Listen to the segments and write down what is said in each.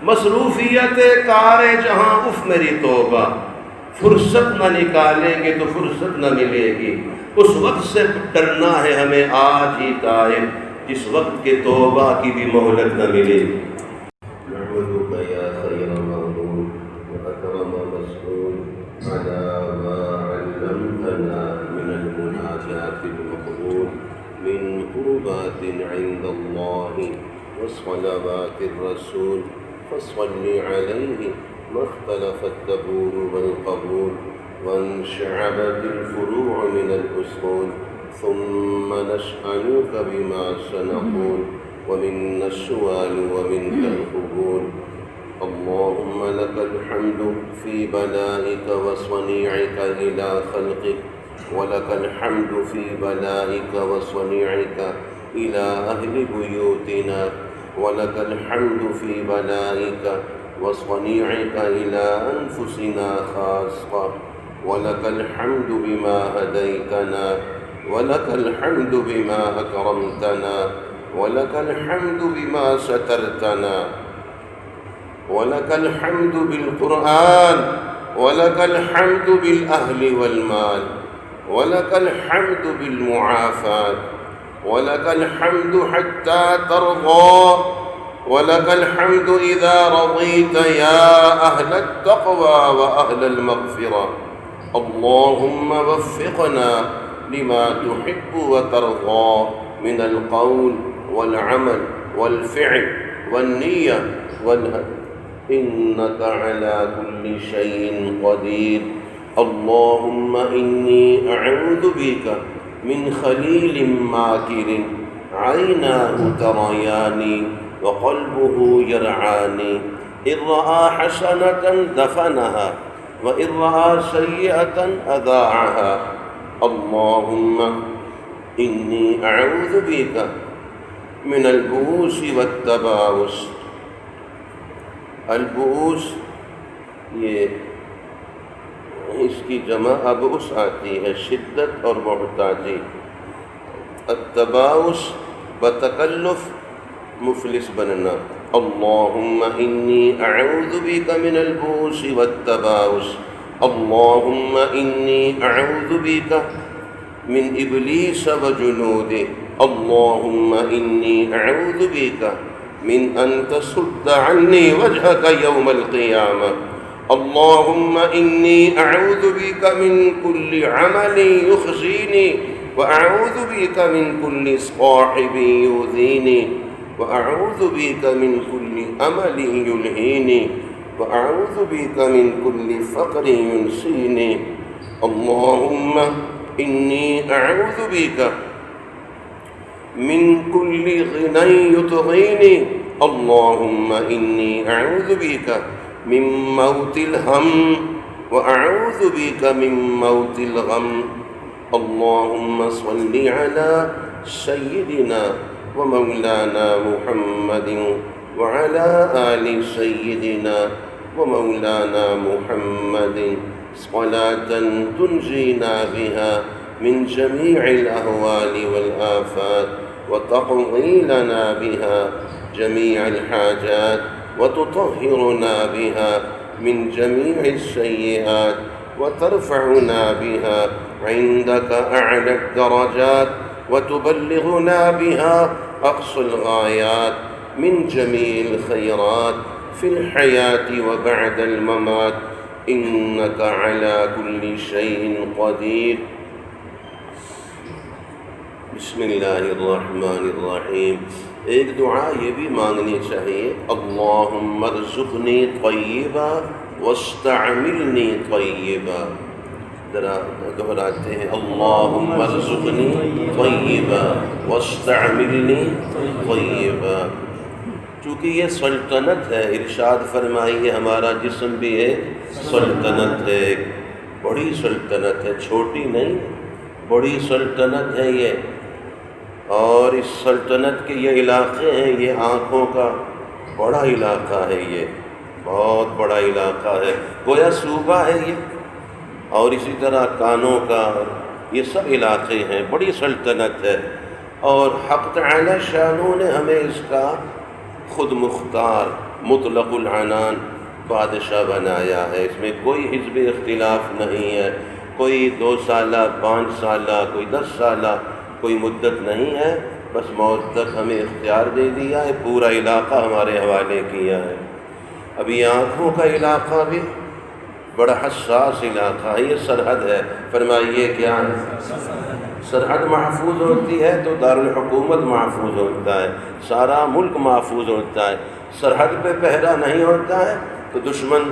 مصروفیت کار جہاں اف میری توبہ، فرصت نہ نکالیں گے تو فرصت نہ ملے گی۔ اس وقت سے ڈرنا ہے ہمیں آج ہی قائم، جس وقت کے توبہ کی بھی مہلت نہ ملے گی۔ نحمدک یا خیر معبود واکرم مسئول علی ما علمتنا من المناجات المقبول من قربات عند اللہ وصلوات الرسول فصل علیہ ما اختلف الدبور والقبول وانشعبت الفروع من الأصول ثم نسألك بما سنقول ومنا السؤال ومنك القبول اللهم لك الحمد في بلائك وصنيعك إلى خلقك ولك الحمد في بلائك وصنيعك إلى أهل بيوتنا ولك الحمد في بلائك وصنيعك إلى أنفسنا خاصة ولك الحمد بما هديتنا ولك الحمد بما أكرمتنا ولك الحمد بما سترتنا ولك الحمد بالقرآن ولك الحمد بالأهل والمال ولك الحمد بالمعافاة ولك الحمد حتى ترضى ولك الحمد إذا رضيت يا أهل التقوى وأهل المغفرة اللهم وفقنا لما تحب وترضى من القول والعمل والفعل والنية والهدي إنك على كل شيء قدير اللهم إني أعوذ بك من خليل ماكر عيناه ترياني وقلبه يرعاني إن رأى حسنة دفنها وإن رأى سيئة أذاعها اللهم إني أعوذ بك من البؤوس والتباؤس البؤوس یہ اس کی جمع ابؤس آتی ہے، شدت اور محتاجی۔ التباؤس بتکلف مفلس بننا۔ اللہم انی اعوذ بک من البؤس والتباؤس اللہم انی اعوذ بک من ابلیس وجنودہ اللہم انی اعوذ بک من ان تصد عنی وجہک یوم القیامہ اللہم انی اعوذ بک من کل عمل یخزینی واعوذ بک من کل صاحب یؤذینی وأعوذ بك من كل أمل يلهيني وأعوذ بك من كل فقر ينسيني اللهم إني أعوذ بك من كل غنى يطغيني اللهم إني أعوذ بك من موت الهم وأعوذ بك من موت الغم اللهم صل على سيدنا ومولانا محمد وعلى آل سيدنا ومولانا محمد صلاة تنجينا بها من جميع الأهوال والآفات وتقضي لنا بها جميع الحاجات وتطهرنا بها من جميع السيئات وترفعنا بها عندك أعلى الدرجات وتبلغنا بها أقصى الغايات من جميع الخيرات في الحياة وبعد الممات إنك على كل شيء قدير بسم اللہ الرحمن الرحیم۔ ایک دعا یہ بھی مانگنی چاہیے اللہم ارزقنی طیبا واستعملنی طیبا، ذرا دہراتے ہیں اللہم ارزقنی طیبا واستعملنی طیبا۔ چونکہ یہ سلطنت ہے، ارشاد فرمائیے ہمارا جسم بھی ایک سلطنت ہے، ایک بڑی سلطنت ہے، چھوٹی نہیں، بڑی سلطنت ہے یہ۔ اور اس سلطنت کے یہ علاقے ہیں، یہ آنکھوں کا بڑا علاقہ ہے، یہ بہت بڑا علاقہ ہے، گویا صوبہ ہے یہ۔ اور اسی طرح کانوں کا، یہ سب علاقے ہیں، بڑی سلطنت ہے۔ اور حق تعالی شانوں نے ہمیں اس کا خود مختار مطلق العنان بادشاہ بنایا ہے، اس میں کوئی حزب اختلاف نہیں ہے، کوئی 2 سالہ 5 سالہ کوئی 10 سالہ کوئی مدت نہیں ہے، بس موت تک ہمیں اختیار دے دیا ہے، پورا علاقہ ہمارے حوالے کیا ہے۔ اب یہ آنکھوں کا علاقہ بھی بڑا حساس علاقہ ہے، یہ سرحد ہے۔ فرمائیے کیا ہے؟ سرحد محفوظ ہوتی ہے تو دارالحکومت محفوظ ہوتا ہے، سارا ملک محفوظ ہوتا ہے۔ سرحد پہ پہرا نہیں ہوتا ہے تو دشمن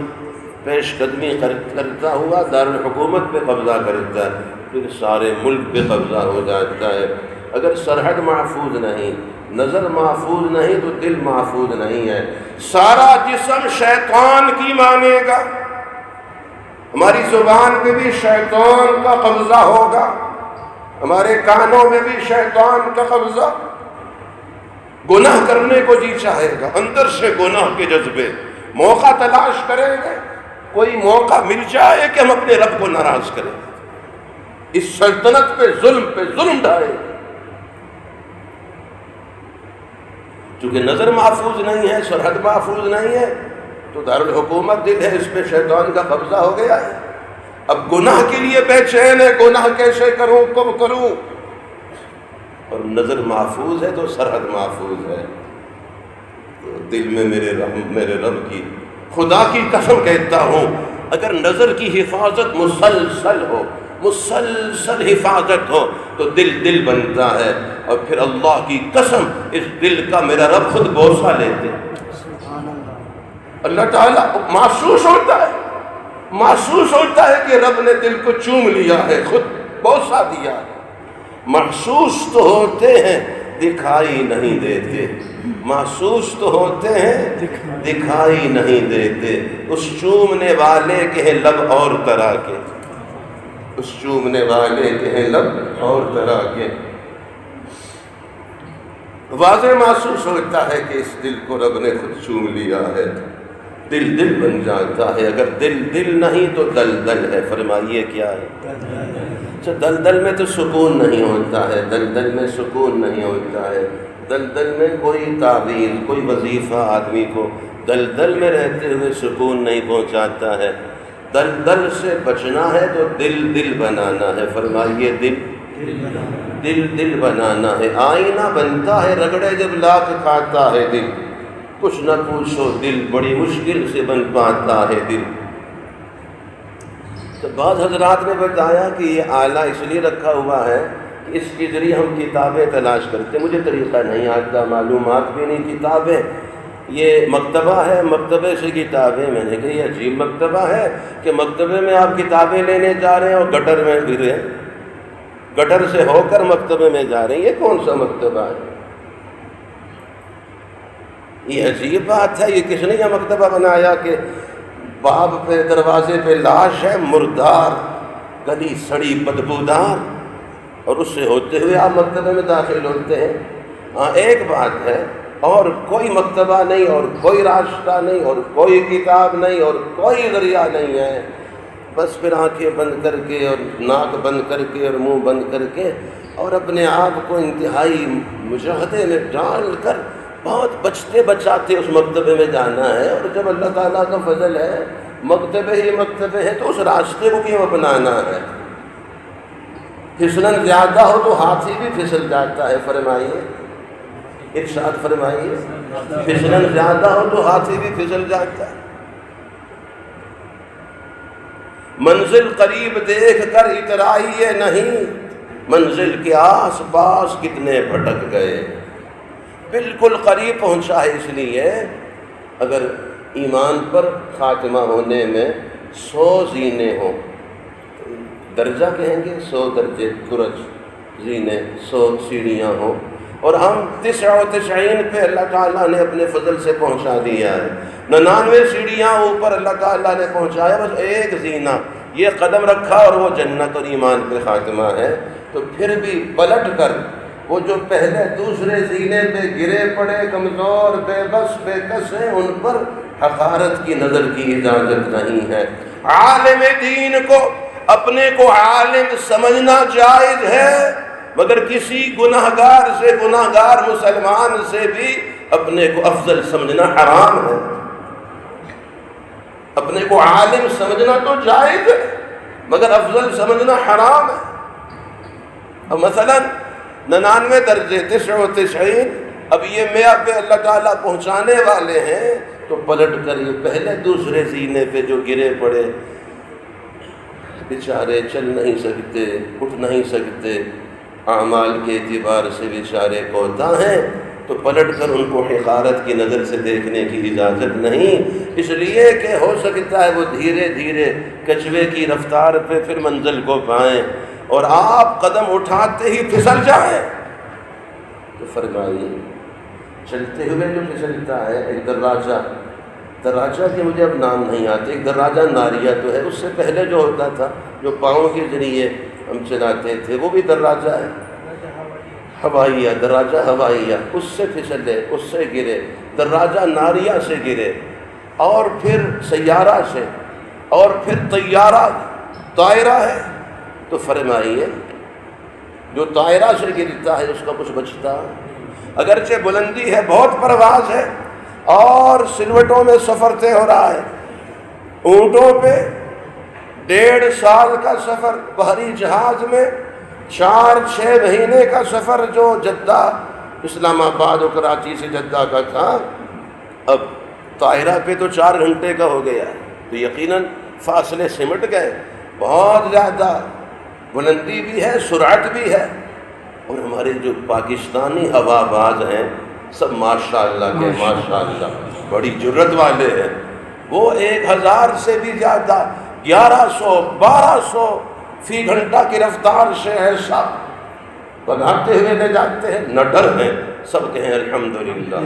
پیش قدمی کرتا ہوا دارالحکومت پہ قبضہ کرتا ہے، پھر سارے ملک پہ قبضہ ہو جاتا ہے۔ اگر سرحد محفوظ نہیں، نظر محفوظ نہیں تو دل محفوظ نہیں ہے۔ سارا جسم شیطان کی مانے گا، ہماری زبان پہ بھی شیطان کا قبضہ ہوگا، ہمارے کانوں میں بھی شیطان کا قبضہ، گناہ کرنے کو جی چاہے گا، اندر سے گناہ کے جذبے، موقع تلاش کریں گے، کوئی موقع مل جائے کہ ہم اپنے رب کو ناراض کریں، اس سلطنت پہ ظلم ڈھائیں۔ چونکہ نظر محفوظ نہیں ہے، سرحد محفوظ نہیں ہے تو دارالحکومت دل ہے، اس پہ شیطان کا قبضہ ہو گیا ہے۔ اب گناہ کے لیے بے چین ہے، گناہ کیسے کروں، کب کروں؟ اور نظر محفوظ ہے تو سرحد محفوظ ہے۔ تو دل میں میرے رب کی، خدا کی قسم کہتا ہوں، اگر نظر کی حفاظت مسلسل حفاظت ہو تو دل بنتا ہے، اور پھر اللہ کی قسم اس دل کا میرا رب خود بوسہ لیتے، اللہ تعالیٰ محسوس ہوتا ہے کہ رب نے دل کو چوم لیا ہے، خود بوسہ دیا ہے۔ محسوس تو ہوتے ہیں دکھائی نہیں دیتے، محسوس تو ہوتے ہیں دکھائی نہیں دیتے۔ اس چومنے والے کے ہیں لب اور طرح کے، اس چومنے والے کے ہیں لب اور طرح کے۔ واضح محسوس ہوتا ہے کہ اس دل کو رب نے خود چوم لیا ہے، دل بن جاتا ہے۔ اگر دل نہیں تو دلدل ہے۔ فرمائیے کیا ہے؟ دلدل میں تو سکون نہیں ہوتا ہے، دلدل میں سکون نہیں ہوتا ہے، دلدل میں کوئی تعویذ، کوئی وظیفہ آدمی کو دلدل میں رہتے ہوئے سکون نہیں پہنچاتا ہے۔ دلدل سے بچنا ہے تو دل بنانا ہے۔ فرمائیے دل بنانا ہے۔ آئینہ بنتا ہے رگڑے جب لاکھ کھاتا ہے دل، کچھ نہ پوچھو دل بڑی مشکل سے بن پاتا ہے دل۔ تو بعض حضرات نے بتایا کہ یہ آلہ اس لیے رکھا ہوا ہے کہ اس کے ذریعے ہم کتابیں تلاش کرتے، مجھے طریقہ نہیں آتا، معلومات بھی نہیں، کتابیں، یہ مکتبہ ہے، مکتبے سے کتابیں۔ میں نے کہا یہ عجیب مکتبہ ہے کہ مکتبے میں آپ کتابیں لینے جا رہے ہیں اور گٹر میں گر رہے ہیں، گٹر سے ہو کر مکتبے میں جا رہے ہیں، یہ کون سا مکتبہ ہے؟ یہ عجیب بات ہے۔ یہ کس نے یہ مکتبہ بنایا کہ باب پہ دروازے پہ لاش ہے مردار، گلی سڑی بدبودار، اور اس سے ہوتے ہوئے آپ مکتبے میں داخل ہوتے ہیں؟ ہاں ایک بات ہے، اور کوئی مکتبہ نہیں، اور کوئی راستہ نہیں، اور کوئی کتاب نہیں، اور کوئی ذریعہ نہیں ہے، بس پھر آنکھیں بند کر کے اور ناک بند کر کے اور منہ بند کر کے اور اپنے آپ کو انتہائی مشاہدے میں ڈال کر بہت بچتے بچاتے اس مکتبے میں جانا ہے۔ اور جب اللہ تعالیٰ کا فضل ہے، مکتبے ہی مکتبے ہے، تو اس راستے کو کیوں اپنانا ہے؟ پھسلن زیادہ ہو تو ہاتھی بھی پھسل جاتا ہے۔ فرمائیے، ارشاد فرمائیے، پھسلن زیادہ ہو تو ہاتھی بھی پھسل جاتا ہے۔ منزل قریب دیکھ کر اترائیے نہیں، منزل کے آس پاس کتنے بھٹک گئے۔ بالکل قریب پہنچا ہے، اس لیے اگر ایمان پر خاتمہ ہونے میں 100 زینے ہوں، درجہ کہیں گے 100 درجے، درج زینے، 100 سیڑھیاں ہوں، اور ہم 99 پہ اللہ تعالیٰ نے اپنے فضل سے پہنچا دیا ہے، 99 سیڑھیاں اوپر اللہ تعالیٰ نے پہنچایا، بس ایک زینہ یہ قدم رکھا اور وہ جنت اور ایمان پہ خاتمہ ہے۔ تو پھر بھی پلٹ کر وہ جو پہلے دوسرے زینے پہ گرے پڑے کمزور بے بس بے کس ہیں، ان پر حقارت کی نظر کی اجازت نہیں ہے۔ عالم دین کو اپنے کو عالم سمجھنا جائز ہے، مگر کسی گناہگار سے، گناہگار مسلمان سے بھی اپنے کو افضل سمجھنا حرام ہے۔ اپنے کو عالم سمجھنا تو جائز ہے مگر افضل سمجھنا حرام ہے. اب مثلا 99 درجے 99، اب یہ میاں پہ اللہ تعالیٰ پہنچانے والے ہیں تو پلٹ کر یہ پہلے دوسرے سینے پہ جو گرے پڑے بیچارے چل نہیں سکتے، اٹھ نہیں سکتے، اعمال کے اعتبار سے بیچارے کوتاہ ہیں، تو پلٹ کر ان کو حقارت کی نظر سے دیکھنے کی اجازت نہیں، اس لیے کہ ہو سکتا ہے وہ دھیرے دھیرے کچوے کی رفتار پہ پھر منزل کو پائیں اور آپ قدم اٹھاتے ہی پھسل جائیں. تو فرمائیے چلتے ہوئے جو پھسلتا ہے ایک دراجہ کے مجھے اب نام نہیں آتے، ایک دراجہ ناریہ تو ہے، اس سے پہلے جو ہوتا تھا جو پاؤں کے ذریعے ہم چلاتے تھے وہ بھی دراجہ ہے، ہوائیہ، دراجہ ہوائیہ، اس سے پھسلے، اس سے گرے، دراجہ ناریہ سے گرے، اور پھر سیارہ سے، اور پھر طائرہ ہے. تو فرمائیے جو طائرہ سے گرتا ہے اس کا کچھ بچتا؟ اگرچہ بلندی ہے، بہت پرواز ہے، اور سلوٹوں میں سفر طے ہو رہا ہے، اونٹوں پہ 1.5 سال کا سفر، بحری جہاز میں 4-6 مہینے کا سفر جو جدہ اسلام آباد و کراچی سے جدہ کا تھا، اب طائرہ پہ تو 4 گھنٹے کا ہو گیا، تو یقیناً فاصلے سمٹ گئے، بہت زیادہ بلندی بھی ہے، سرعت بھی ہے. اور ہمارے جو پاکستانی ہوا باز ہیں سب ماشاءاللہ کے ماشاءاللہ بڑی جرت والے ہیں، وہ 1000 سے بھی زیادہ 1100-1200 فی گھنٹہ کی رفتار سے ایسا بگاتے ہوئے لے جاتے ہیں. نہ ڈر ہیں، سب کہیں الحمدللہ،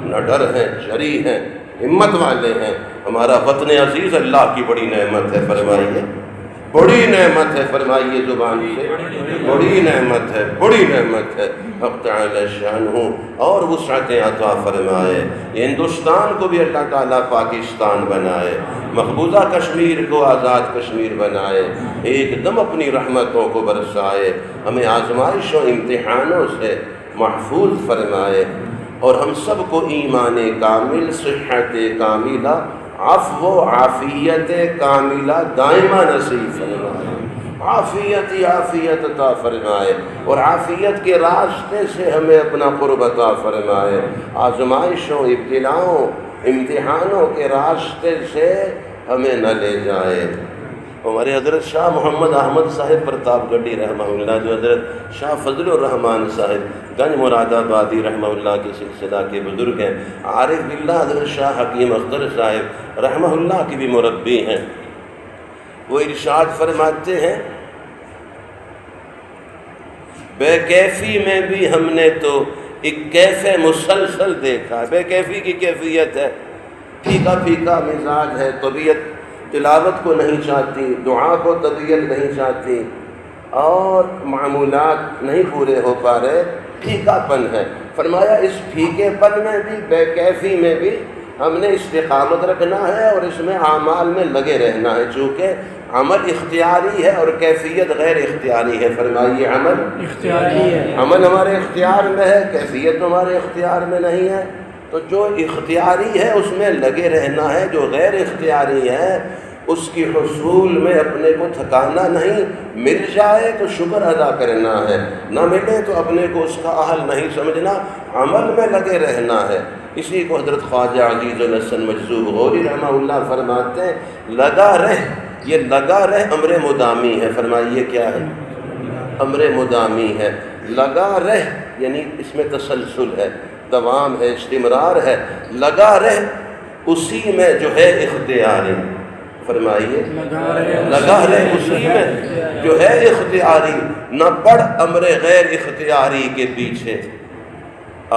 نہ ڈر ہیں، جری ہیں، ہمت والے ہیں. ہمارا وطن عزیز اللہ کی بڑی نعمت ہے، فرمائیے بڑی نعمت ہے، فرمائیے زبان سے، بڑی نعمت ہے، بڑی نعمت ہے. حق تعالی شانہ اور وسعت عطا فرمائے. ہندوستان کو بھی اللہ تعالیٰ پاکستان بنائے، مقبوضہ کشمیر کو آزاد کشمیر بنائے، ایک دم اپنی رحمتوں کو برسائے، ہمیں آزمائش و امتحانوں سے محفوظ فرمائے، اور ہم سب کو ایمان کامل، صحت کاملہ، عفو و عافیت کاملہ دائمہ نصیب فرمائے. عافیت عطا فرمائے، اور عافیت کے راستے سے ہمیں اپنا قرب عطا فرمائے. آزمائشوں، ابتلاؤں، امتحانوں کے راستے سے ہمیں نہ لے جائے. ہمارے حضرت شاہ محمد احمد صاحب پرتاپ گڑھی رحمہ اللہ، جو حضرت شاہ فضل الرحمان صاحب گنج مراد آبادی رحمہ اللہ کے سلسلہ کے بزرگ ہیں، عارف باللہ حضرت شاہ حکیم اختر صاحب رحمہ اللہ کی بھی مربی ہیں. وہ ارشاد فرماتے ہیں بے کیفی میں بھی ہم نے تو ایک کیف مسلسل دیکھا. بے کیفی کی کیفیت ہے، پھیکا پھیکا مزاج ہے، طبیعت تلاوت کو نہیں چاہتی، دعا کو طبیعت نہیں چاہتی، اور معمولات نہیں پورے ہو پا رہے، پھیکا پن ہے. فرمایا اس پھیکے پن میں بھی، بے کیفی میں بھی ہم نے استقامت رکھنا ہے اور اس میں اعمال میں لگے رہنا ہے، چونکہ عمل اختیاری ہے اور کیفیت غیر اختیاری ہے. فرمائیے عمل اختیاری ہے، عمل ہمارے اختیار میں ہے، کیفیت ہمارے اختیار میں نہیں ہے. تو جو اختیاری ہے اس میں لگے رہنا ہے، جو غیر اختیاری ہے اس کی حصول میں اپنے کو تھکانا نہیں. مل جائے تو شکر ادا کرنا ہے، نہ ملے تو اپنے کو اس کا اہل نہیں سمجھنا، عمل میں لگے رہنا ہے. اسی کو حضرت خواجہ عزیز الحسن مجذوب غوری رحمہ اللہ فرماتے ہیں لگا رہ، یہ لگا رہ امر مدامی ہے. فرمائیے کیا ہے؟ امر مدامی ہے. لگا رہ یعنی اس میں تسلسل ہے، دوام ہے، استمرار ہے. لگا رہ اسی میں جو ہے اختیاری. فرمائیے لگا رہ اسی میں جو ہے اختیاری، نہ پڑ امر غیر اختیاری کے پیچھے.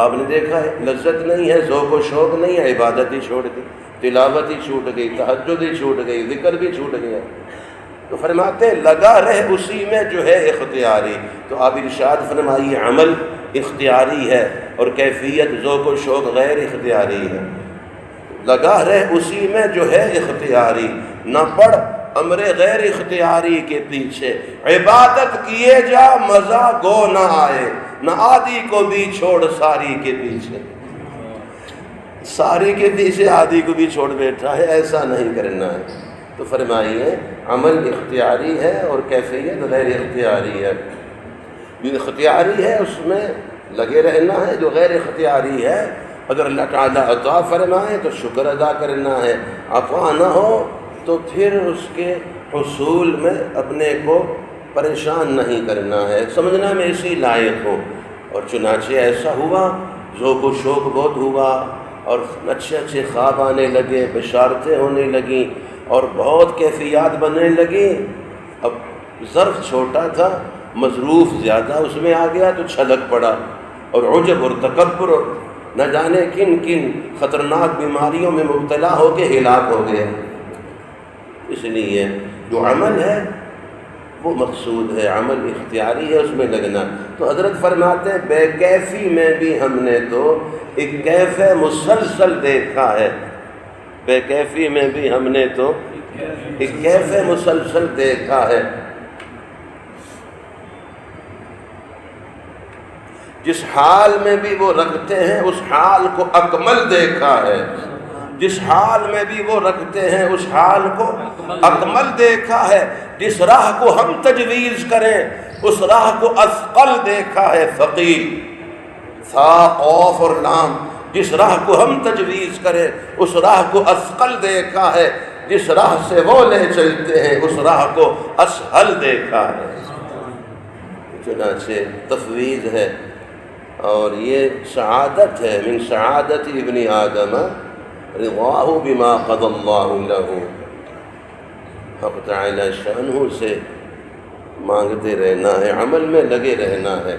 آپ نے دیکھا ہے لذت نہیں ہے، ذوق و شوق نہیں ہے، عبادت ہی چھوڑ دی، تلاوت ہی چھوٹ گئی، تہجد ہی چھوٹ گئی، ذکر بھی چھوٹ گیا. تو فرماتے ہیں لگا رہ اسی میں جو ہے اختیاری. تو آپ ارشاد فرمائیے عمل اختیاری ہے اور کیفیت ذوق و شوق غیر اختیاری ہے. لگا رہ اسی میں جو ہے اختیاری، نہ پڑ امر غیر اختیاری کے پیچھے. عبادت کیے جا مزہ گو نہ آئے، نہ آدھی کو بھی چھوڑ ساری کے پیچھے. ساری کے پیچھے آدھی کو بھی چھوڑ بیٹھا ہے، ایسا نہیں کرنا ہے۔ تو فرمائیے عمل اختیاری ہے اور کیفیت غیر اختیاری ہے۔ جو اختیاری ہے اس میں لگے رہنا ہے، جو غیر اختیاری ہے اگر اللہ تعالیٰ عطا فرمائے تو شکر ادا کرنا ہے، عطا نہ ہو تو پھر اس کے حصول میں اپنے کو پریشان نہیں کرنا ہے، سمجھنا میں اسی لائق ہوں۔ اور چنانچہ ایسا ہوا، ذوق و شوق بہت ہوا اور اچھے اچھے خواب آنے لگے، بشارتیں ہونے لگیں اور بہت کیفیات بننے لگیں۔ اب ظرف چھوٹا تھا، مصروف زیادہ اس میں آ گیا تو چھلک پڑا، اور عجب اور تکبر اور نہ جانے کن کن خطرناک بیماریوں میں مبتلا ہو کے ہلاک ہو گیا۔ اس لیے جو عمل ہے وہ مقصود ہے، عمل اختیاری ہے، اس میں لگنا۔ تو حضرت فرماتے ہیں بے کیفی میں بھی ہم نے تو ایک کیف مسلسل دیکھا ہے، بے کیفی میں بھی ہم نے تو ایک کیف مسلسل دیکھا ہے۔ جس حال میں بھی وہ رکھتے ہیں اس حال کو اکمل دیکھا ہے، جس حال میں بھی وہ رکھتے ہیں اس حال کو اکمل دیکھا ہے۔ جس راہ کو ہم تجویز کریں اس راہ کو اثقل دیکھا ہے، ثقیل، ثا قاف اور لام، جس راہ کو ہم تجویز کریں اس راہ کو اثقل دیکھا ہے، جس راہ سے وہ لے چلتے ہیں اس راہ کو اسہل دیکھا ہے۔ چنانچہ تفویض ہے، اور یہ سعادت ہے، من سعادت ابن آدم رضاہ بما قضى اللہ لہ۔ حق تعالی شانہ سے مانگتے رہنا ہے، عمل میں لگے رہنا ہے،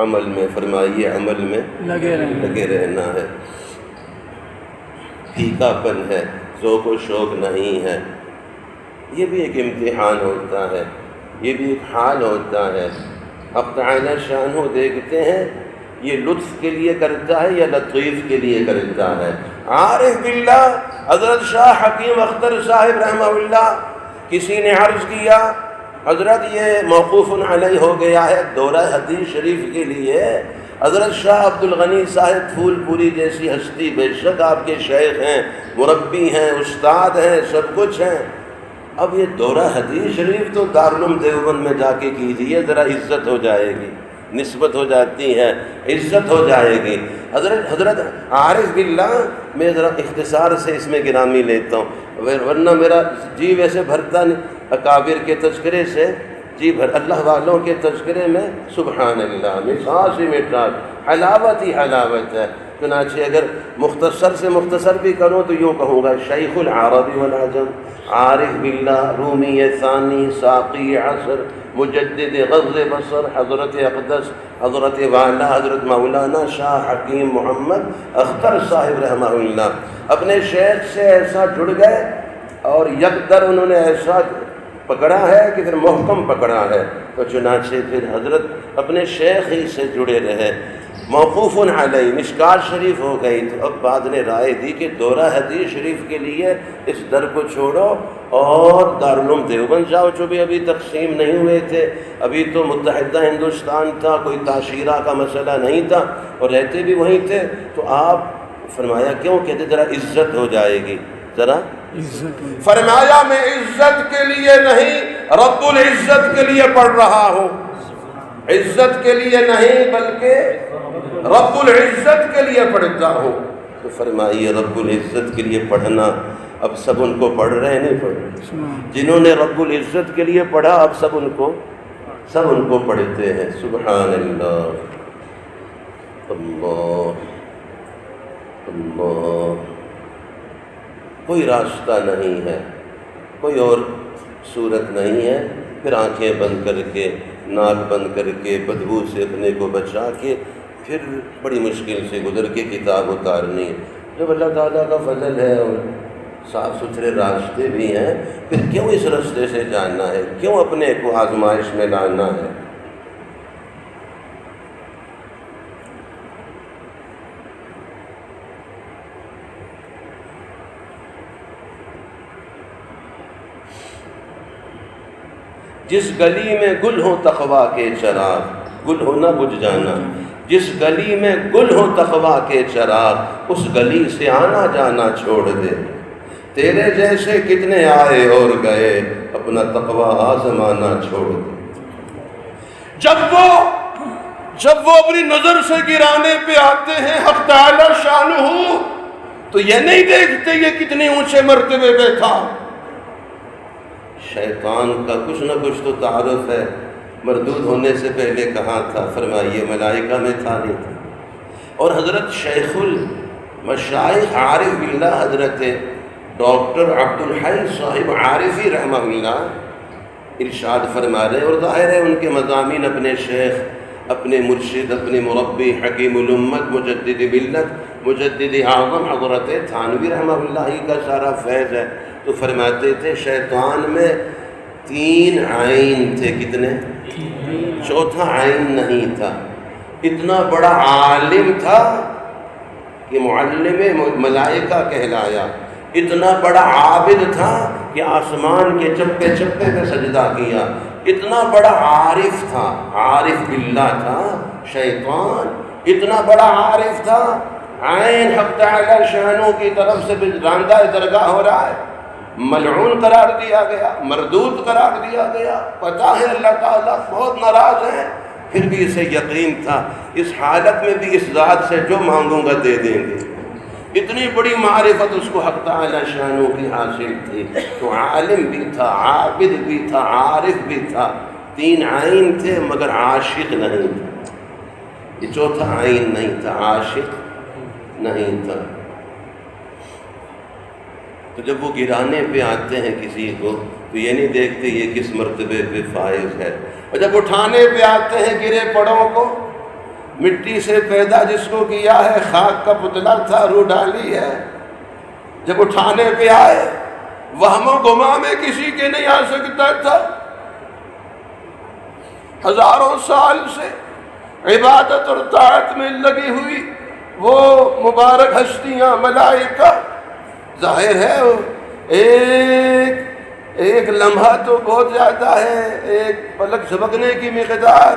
عمل میں، فرمائیے عمل میں لگے رہنا ہے۔ پھیکا پن ہے، ذوق و شوق نہیں ہے، یہ بھی ایک امتحان ہوتا ہے، یہ بھی ایک حال ہوتا ہے۔ حق تعالی شانہ دیکھتے ہیں یہ لطف کے لیے کرتا ہے یا لطیف کے لیے کرتا ہے۔ عارف باللہ حضرت شاہ حکیم اختر صاحب رحمہ اللہ، کسی نے عرض کیا حضرت یہ موقوف علیہ ہو گیا ہے دورہ حدیث شریف کے لیے، حضرت شاہ عبد الغنی صاحب پھول پوری جیسی ہستی بے شک آپ کے شیخ ہیں، مربی ہیں، استاد ہیں، سب کچھ ہیں، اب یہ دورہ حدیث شریف تو دارالعلوم دیوبند میں جا کے کیجیے، ذرا عزت ہو جائے گی، نسبت ہو جاتی ہے، عزت ہو جائے گی۔ حضرت عارف باللہ میں ذرا اختصار سے اس میں گرامی لیتا ہوں، ورنہ میرا جی ویسے بھرتا نہیں اکابر کے تذکرے سے، جی بھر اللہ والوں کے تذکرے میں سبحان اللہ، مٹھاس ہی مٹھاس، حلاوت ہی حلاوت ہے۔ چنانچہ اگر مختصر سے مختصر بھی کروں تو یوں کہوں گا شیخ العرب والعجم، عارف باللہ، رومی ثانی، ساقی عصر، مجدد غض بصر، حضرت اقدس، حضرت والا، حضرت مولانا شاہ حکیم محمد اختر صاحب رحمہ اللہ اپنے شیخ سے ایسا جڑ گئے اور یکدر انہوں نے ایسا پکڑا ہے کہ پھر محکم پکڑا ہے، تو چنانچہ پھر حضرت اپنے شیخ ہی سے جڑے رہے۔ موقوف علیہ مشکات شریف ہو گئی، تو اب بعد نے رائے دی کہ دورہ حدیث شریف کے لیے اس در کو چھوڑو اور دارالعلوم دیوبند جاؤ، جو بھی ابھی تقسیم نہیں ہوئے تھے، ابھی تو متحدہ ہندوستان تھا، کوئی تعشیرہ کا مسئلہ نہیں تھا اور رہتے بھی وہیں تھے، تو آپ فرمایا کیوں؟ کہتے ذرا عزت ہو جائے گی، ذرا فرمایا میں عزت کے لیے نہیں رب العزت کے لیے پڑھ رہا ہوں، عزت کے لیے نہیں بلکہ رب العزت کے لیے پڑھتا ہوں۔ تو فرمائیے رب العزت کے لیے پڑھنا، اب سب ان کو پڑھ رہے ہیں، نہیں پڑھ رہے؟ جنہوں نے رب العزت کے لیے پڑھا اب سب ان کو پڑھتے ہیں۔ سبحان اللہ، اللہ اللہ، کوئی راستہ نہیں ہے، کوئی اور صورت نہیں ہے، پھر آنکھیں بند کر کے، ناک بند کر کے، بدبو سے اپنے کو بچا کے پھر بڑی مشکل سے گزر کے کتاب اتارنی ہے۔ جب اللہ تعالیٰ کا فضل ہے اور صاف ستھرے راستے بھی ہیں، پھر کیوں اس راستے سے جاننا ہے؟ کیوں اپنے کو آزمائش میں لانا ہے؟ جس گلی میں گل ہو تقویٰ کے چراغ، گل ہونا بجھ جانا، جس گلی میں گل ہو تقویٰ کے چراغ اس گلی سے آنا جانا چھوڑ دے، تیرے جیسے کتنے آئے اور گئے، اپنا تقویٰ آزمانا چھوڑ دے۔ جب وہ اپنی نظر سے گرانے پہ آتے ہیں حق تعالی شانہ، تو یہ نہیں دیکھتے یہ کتنے اونچے مرتبے پہ تھا۔ شیطان کا کچھ نہ کچھ تو تعارف ہے، مردود ہونے سے پہلے کہاں تھا؟ فرمائیے ملائکہ میں تھا، نہیں تھا۔ اور حضرت شیخ المشائخ عارف باللہ حضرت ڈاکٹر عبدالحی صاحب عارفی رحمہ اللہ ارشاد فرما رہے ہیں، اور ظاہر ہے ان کے مضامین اپنے شیخ، اپنے مرشد، اپنے مربی حکیم الامت مجدد ملت مجدد اعظم حضرت تھانوی رحمہ اللہ کا سارا فیض ہے۔ تو فرماتے تھے شیطان میں 3 عین تھے، کتنے؟ چوتھا عین نہیں تھا۔ اتنا بڑا عالم تھا کہ معلم ملائکہ کہلایا، اتنا بڑا عابد تھا کہ آسمان کے چپے چپے پہ سجدہ کیا، اتنا بڑا عارف تھا، عارف باللہ تھا شیطان، اتنا بڑا عارف تھا۔ عین حق تعالی شانہ کی طرف سے راندہ درگاہ ہو رہا ہے، ملعون قرار دیا گیا، مردود قرار دیا گیا، پتہ ہے اللہ تعالیٰ بہت ناراض ہیں، پھر بھی اسے یقین تھا اس حالت میں بھی اس ذات سے جو مانگوں گا دے دیں گے۔ اتنی بڑی معرفت اس کو حق تعالی شانہ کی حاصل تھی، تو عالم بھی تھا، عابد بھی تھا، عارف بھی تھا، 3 عین تھے مگر عاشق نہیں تھا۔ یہ چوتھا عین نہیں تھا، عاشق نہیں تھا۔ تو جب وہ گرانے پہ آتے ہیں کسی کو تو یہ نہیں دیکھتے یہ کس مرتبے پہ فائز ہے، اور جب اٹھانے پہ آتے ہیں گرے پڑوں کو، مٹی سے پیدا جس کو کیا ہے، خاک کا پتلا تھا، روح ڈالی ہے، جب اٹھانے پہ آئے وہم و گما میں کسی کے نہیں آ سکتا تھا۔ ہزاروں سال سے عبادت اور طاعت میں لگی ہوئی وہ مبارک ہستیاں ملائکہ، ظاہر ہے ایک لمحہ تو بہت زیادہ ہے، ایک پلک جھپکنے کی مقدار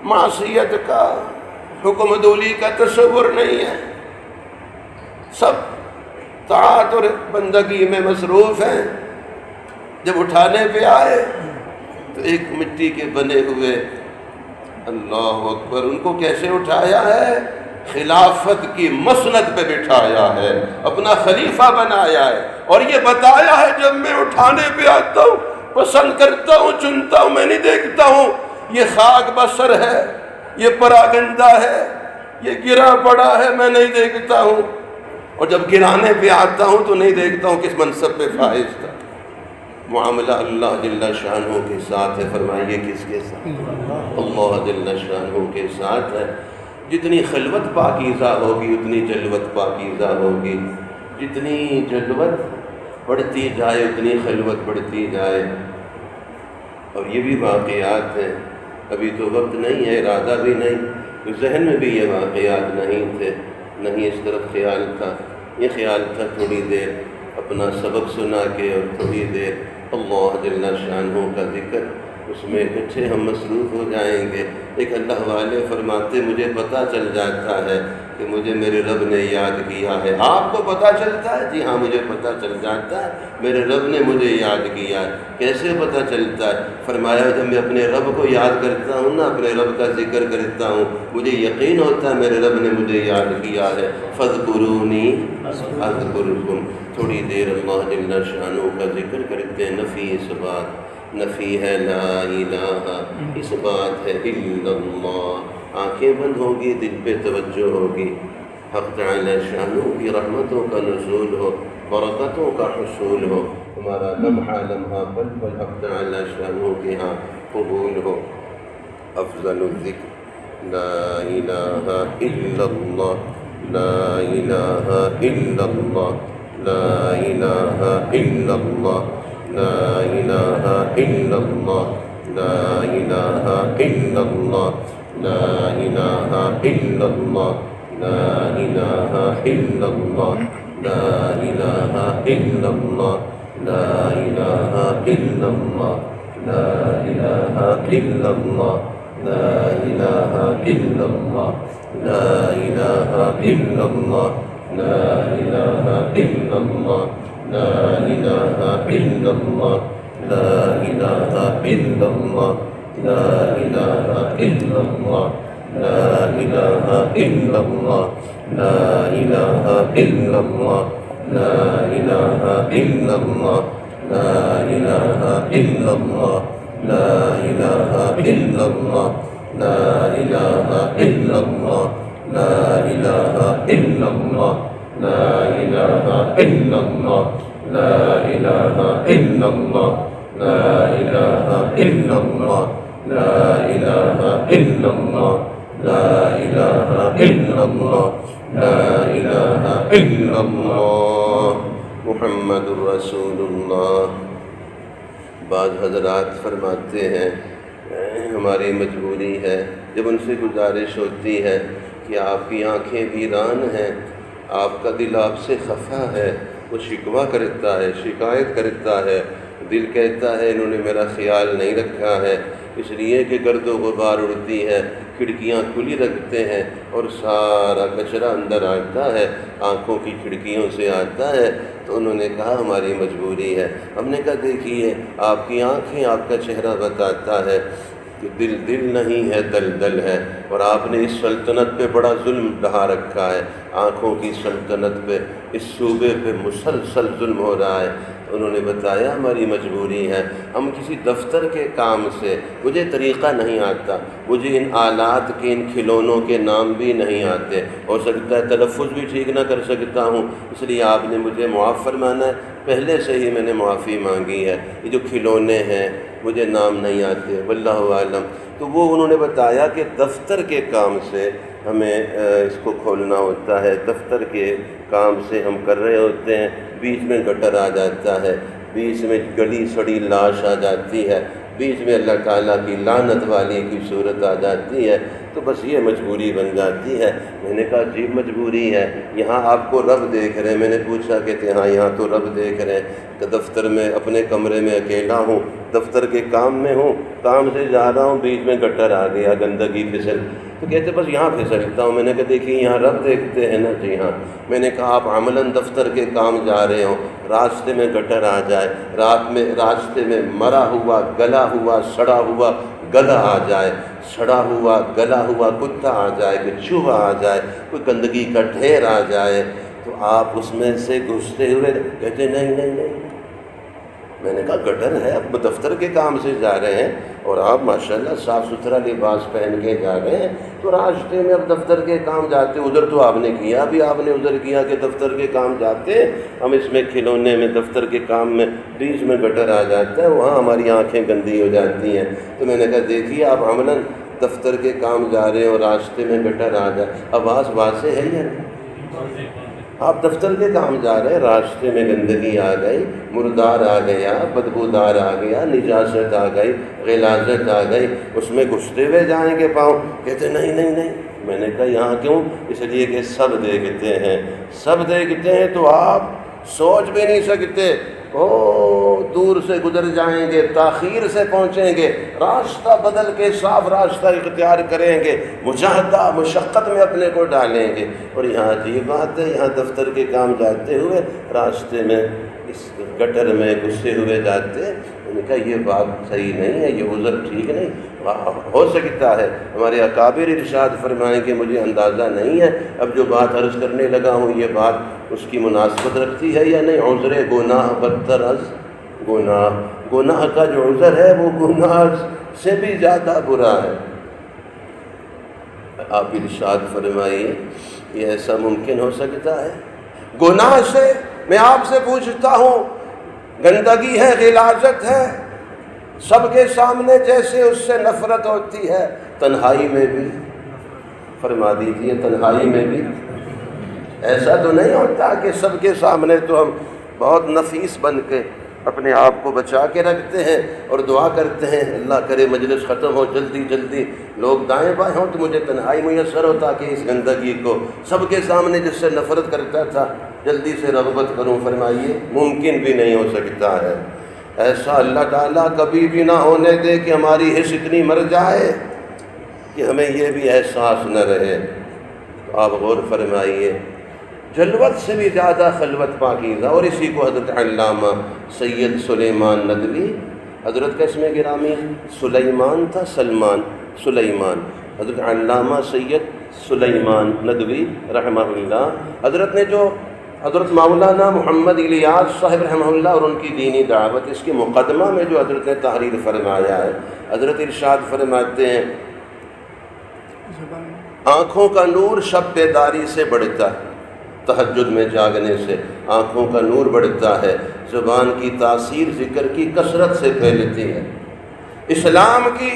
معصیت کا، حکم دولی کا تصور نہیں ہے، سب طاعت اور بندگی میں مصروف ہیں۔ جب اٹھانے پہ آئے تو ایک مٹی کے بنے ہوئے، اللہ اکبر، ان کو کیسے اٹھایا ہے؟ خلافت کی مسند پہ بٹھایا ہے، اپنا خلیفہ بنایا ہے، اور یہ بتایا ہے جب میں اٹھانے پہ آتا ہوں پسند کرتا ہوں، چنتا ہوں، میں نہیں دیکھتا ہوں یہ خاک بسر ہے، یہ پراگندہ ہے، یہ گرا پڑا ہے، میں نہیں دیکھتا ہوں، اور جب گرانے پہ آتا ہوں تو نہیں دیکھتا ہوں کس منصب پہ فائز تھا۔ معاملہ اللہ جل شانہ کے ساتھ ہے، فرمائیے کس کے ساتھ؟ اللہ جل شانہ کے ساتھ ہے۔ جتنی خلوت پاکیزہ ہوگی اتنی جلوت پاکیزہ ہوگی، جتنی جلوت بڑھتی جائے اتنی خلوت بڑھتی جائے۔ اور یہ بھی واقعات ہیں، ابھی تو وقت نہیں ہے، ارادہ بھی نہیں، تو ذہن میں بھی یہ واقعات نہیں تھے، نہیں اس طرف خیال تھا۔ یہ خیال تھا تھوڑی دیر اپنا سبق سنا کے اور تھوڑی دیر اللہ جل شانہ کا ذکر، اس میں اکٹھے ہم مصروف ہو جائیں گے۔ ایک اللہ والے فرماتے مجھے پتہ چل جاتا ہے کہ مجھے میرے رب نے یاد کیا ہے۔ آپ کو پتہ چلتا ہے؟ جی ہاں مجھے پتہ چل جاتا ہے، میرے رب نے مجھے یاد کیا ہے۔ کیسے پتہ چلتا ہے؟ فرمایا جب میں اپنے رب کو یاد کرتا ہوں نا، اپنے رب کا ذکر کرتا ہوں، مجھے یقین ہوتا ہے میرے رب نے مجھے یاد کیا ہے۔ فاذکرونی اذکرکم۔ تھوڑی دیر اللہ جل شانہ کا ذکر کرتے ہیں۔ نفی اس بات، نفی ہے لا الہ، اس بات ہے الا اللہ۔ آنکھیں بند ہوگی، دل پہ توجہ ہوگی، حق تعالی شانہ کی رحمتوں کا نزول ہو، برکتوں کا حصول ہو، ہمارا لمحہ لمحہ پل پل حق تعالی شانہ کے ہاں قبول ہو۔ افضل الذکر لا الہ الا اللہ، لا الہ الا اللہ، لا الہ الا اللہ، لا الہ الا اللہ، لا الہ الا اللہ، لا الہ الا اللہ، لا الہ الا اللہ، لا الہ الا اللہ، لا الہ الا اللہ، لا الہ الا اللہ، لا إله إلا الله لا إله إلا الله لا إله إلا الله لا إله إلا الله لا إله إلا الله لا إله إلا الله لا إله إلا الله لا إله إلا الله لا إله إلا الله لا إله إلا الله لا إله إلا الله لا إله إلا الله لا إله إلا الله لا إله إلا الله لا إله إلا الله لا إله إلا الله لا إله إلا الله لا إله إلا الله لا إله إلا الله محمد رسول اللہ۔ بعض حضرات فرماتے ہیں ہماری مجبوری ہے، جب ان سے گزارش ہوتی ہے کہ آپ کی آنکھیں ویران ہیں، آپ کا دل آپ سے خفا ہے، وہ شکوہ کرتا ہے، شکایت کرتا ہے، دل کہتا ہے انہوں نے میرا خیال نہیں رکھا ہے، اس لیے کہ گرد و غبار اڑتی ہے، کھڑکیاں کھلی رکھتے ہیں اور سارا کچرا اندر آتا ہے، آنکھوں کی کھڑکیوں سے آتا ہے۔ تو انہوں نے کہا ہماری مجبوری ہے۔ ہم نے کہا دیکھیے آپ کی آنکھیں آپ کا چہرہ بتاتا ہے کہ دل دل نہیں ہے، دل دل ہے، اور آپ نے اس سلطنت پہ بڑا ظلم ڈھا رکھا ہے، آنکھوں کی سلطنت پہ، اس صوبے پہ مسلسل ظلم ہو رہا ہے۔ انہوں نے بتایا ہماری مجبوری ہے، ہم کسی دفتر کے کام سے، مجھے طریقہ نہیں آتا، مجھے ان آلات کے، ان کھلونوں کے نام بھی نہیں آتے، ہو سکتا ہے تلفظ بھی ٹھیک نہ کر سکتا ہوں، اس لیے آپ نے مجھے معاف فرمانا ہے، پہلے سے ہی میں نے معافی مانگی ہے۔ یہ جو کھلونے ہیں مجھے نام نہیں آتے، واللہ عالم۔ تو وہ انہوں نے بتایا کہ دفتر کے کام سے ہمیں اس کو کھولنا ہوتا ہے، دفتر کے کام سے ہم کر رہے ہوتے ہیں، بیچ میں گٹر آ جاتا ہے، بیچ میں گلی سڑی لاش آ جاتی ہے، بیچ میں اللہ تعالیٰ کی لعنت والی کی صورت آ جاتی ہے، تو بس یہ مجبوری بن جاتی ہے۔ میں نے کہا عجیب مجبوری ہے، یہاں آپ کو رب دیکھ رہے ہیں۔ میں نے پوچھا کہ ہاں یہاں تو رب دیکھ رہے ہیں، کہ دفتر میں اپنے کمرے میں اکیلا ہوں، دفتر کے کام میں ہوں، کام سے جا رہا ہوں، بیچ میں گٹر آ گیا، گندگی پھسل، تو کہتے بس یہاں پھسلتا ہوں۔ میں نے کہا دیکھیے یہاں رب دیکھتے ہیں نا، جی ہاں۔ میں نے کہا آپ عملاً دفتر کے کام جا رہے ہوں، راستے میں گٹر آ جائے، راستے میں مرا ہوا، گلا ہوا، سڑا ہوا گدھا آ جائے، سڑا ہوا گلا ہوا کتا آ جائے، کوئی چوہا آ جائے، کوئی گندگی کا ڈھیر آ جائے، تو آپ اس میں سے گھستے ہوئے کہتے نہیں نہیں نہیں۔ میں نے کہا گٹر ہے، اب دفتر کے کام سے جا رہے ہیں اور آپ ماشاءاللہ صاف ستھرا لباس پہن کے جا رہے ہیں، تو راستے میں اب دفتر کے کام جاتے، ادھر تو آپ نے کیا، ابھی آپ نے ادھر کیا کہ دفتر کے کام جاتے، ہم اس میں کھلونے میں دفتر کے کام میں بیچ میں گٹر آ جاتا ہے، وہاں ہماری آنکھیں گندی ہو جاتی ہیں۔ تو میں نے کہا دیکھیے آپ عملاً دفتر کے کام جا رہے ہیں اور راستے میں گٹر آ جائے، آواز واضح ہے یا نہیں؟ آپ دفتر کے کام جا رہے ہیں، راستے میں گندگی آ گئی، مردار آ گیا، بدبودار آ گیا، نجاست آ گئی، غلاظت آ گئی، اس میں گھستے ہوئے جائیں گے پاؤں؟ کہتے نہیں نہیں نہیں۔ میں نے کہا یہاں کیوں؟ اس لیے کہ سب دیکھتے ہیں، سب دیکھتے ہیں تو آپ سوچ بھی نہیں سکتے، دور سے گزر جائیں گے، تاخیر سے پہنچیں گے، راستہ بدل کے صاف راستہ اختیار کریں گے، مجاہدہ مشقت میں اپنے کو ڈالیں گے، اور یہاں عجیب بات ہے، یہاں دفتر کے کام جاتے ہوئے راستے میں اس گٹر میں گھسے ہوئے جاتے۔ میں نے کہا یہ بات صحیح نہیں ہے، یہ عذر ٹھیک نہیں۔ ہو سکتا ہے ہمارے اکابر ارشاد فرمائیں کہ مجھے اندازہ نہیں ہے، اب جو بات عرض کرنے لگا ہوں یہ بات اس کی مناسبت رکھتی ہے یا نہیں۔ عذر گناہ بدتر از گناہ، گناہ کا جو عذر ہے وہ گناہ سے بھی زیادہ برا ہے۔ آپ ارشاد فرمائیے یہ ایسا ممکن ہو سکتا ہے؟ گناہ سے میں آپ سے پوچھتا ہوں، گندگی ہے، غلاظت ہے، سب کے سامنے جیسے اس سے نفرت ہوتی ہے، تنہائی میں بھی فرما دیجیے، تنہائی میں بھی ایسا تو نہیں ہوتا کہ سب کے سامنے تو ہم بہت نفیس بن کے اپنے آپ کو بچا کے رکھتے ہیں اور دعا کرتے ہیں اللہ کرے مجلس ختم ہو جلدی جلدی، لوگ دائیں بائیں ہوں تو مجھے تنہائی میسر ہو تاکہ اس گندگی کو سب کے سامنے جس سے نفرت کرتا تھا جلدی سے رغبت کروں۔ فرمائیے ممکن بھی نہیں ہو سکتا ہے ایسا۔ اللہ تعالیٰ کبھی بھی نہ ہونے دے کہ ہماری حس اتنی مر جائے کہ ہمیں یہ بھی احساس نہ رہے۔ تو آپ غور فرمائیے، جلوت سے بھی زیادہ خلوت پاکیزہ، اور اسی کو حضرت علامہ سید سلیمان ندوی، حضرت کا اسم گرامی سلیمان تھا، سلیمان، حضرت علامہ سید سلیمان ندوی رحمہ اللہ، حضرت نے جو حضرت مولانا محمد الیاس صاحب رحمہ اللہ اور ان کی دینی دعوت، اس کے مقدمہ میں جو حضرت نے تحریر فرمایا ہے، حضرت ارشاد فرماتے ہیں آنکھوں کا نور شب بیداری سے بڑھتا ہے، تہجد میں جاگنے سے آنکھوں کا نور بڑھتا ہے، زبان کی تاثیر ذکر کی کثرت سے پھیلتی ہے۔ اسلام کی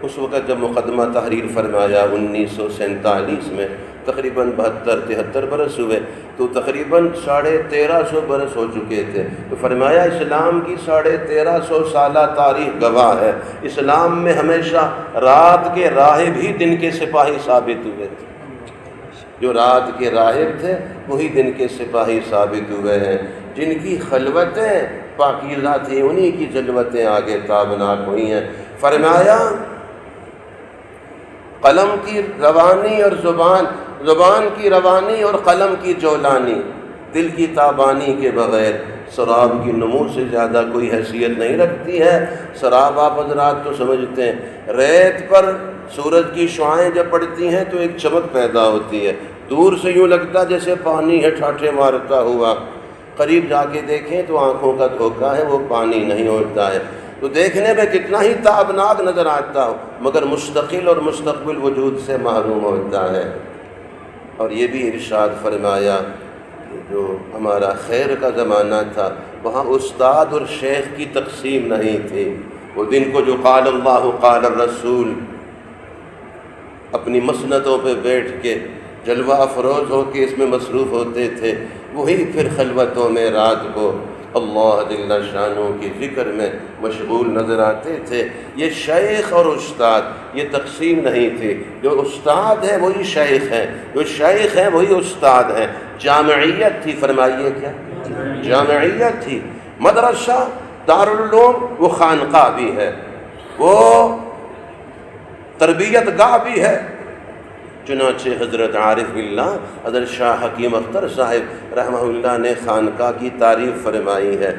اس وقت جب مقدمہ تحریر فرمایا 1947 میں، تقریباً 72-73 برس ہوئے، تو تقریباً 1350 برس ہو چکے تھے۔ تو فرمایا اسلام کی 1350 سالہ تاریخ گواہ ہے، اسلام میں ہمیشہ رات کے راہب ہی دن کے سپاہی ثابت ہوئے تھے، جو رات کے راہب تھے وہی دن کے سپاہی ثابت ہوئے ہیں، جن کی خلوتیں پاکیزہ تھیں انہی کی جلوتیں آگے تابناک ہوئی ہیں۔ فرمایا قلم کی روانی اور زبان کی روانی اور قلم کی جولانی، دل کی تابانی کے بغیر شراب کی نمو سے زیادہ کوئی حیثیت نہیں رکھتی ہے۔ شراب آپ حضرات تو سمجھتے ہیں، ریت پر سورج کی شعاعیں جب پڑتی ہیں تو ایک چمک پیدا ہوتی ہے، دور سے یوں لگتا جیسے پانی ہے ٹھاٹھے مارتا ہوا، قریب جا کے دیکھیں تو آنکھوں کا دھوکہ ہے، وہ پانی نہیں ہوتا ہے، تو دیکھنے میں کتنا ہی تابناک نظر آتا ہو مگر مستقل اور مستقبل وجود سے محروم ہوتا ہے۔ اور یہ بھی ارشاد فرمایا کہ جو ہمارا خیر کا زمانہ تھا وہاں استاد اور شیخ کی تقسیم نہیں تھی، وہ دن کو جو قال اللہ قال الرسول اپنی مسندوں پہ بیٹھ کے جلوہ افروز ہو کے اس میں مصروف ہوتے تھے، وہی پھر خلوتوں میں رات کو اللہ جل شانہ کی ذکر میں مشغول نظر آتے تھے۔ یہ شیخ اور استاد یہ تقسیم نہیں تھی، جو استاد ہے وہی شیخ ہے، جو شیخ ہے وہی استاد ہے، جامعیت تھی۔ فرمائیے کیا جامعیت تھی؟ مدرسہ دارالعلوم وہ خانقاہ بھی ہے، وہ تربیت گاہ بھی ہے۔ چنانچہ حضرت عارف باللہ حضرت شاہ حکیم اختر صاحب رحمہ اللہ نے خانقاہ کی تعریف فرمائی ہے،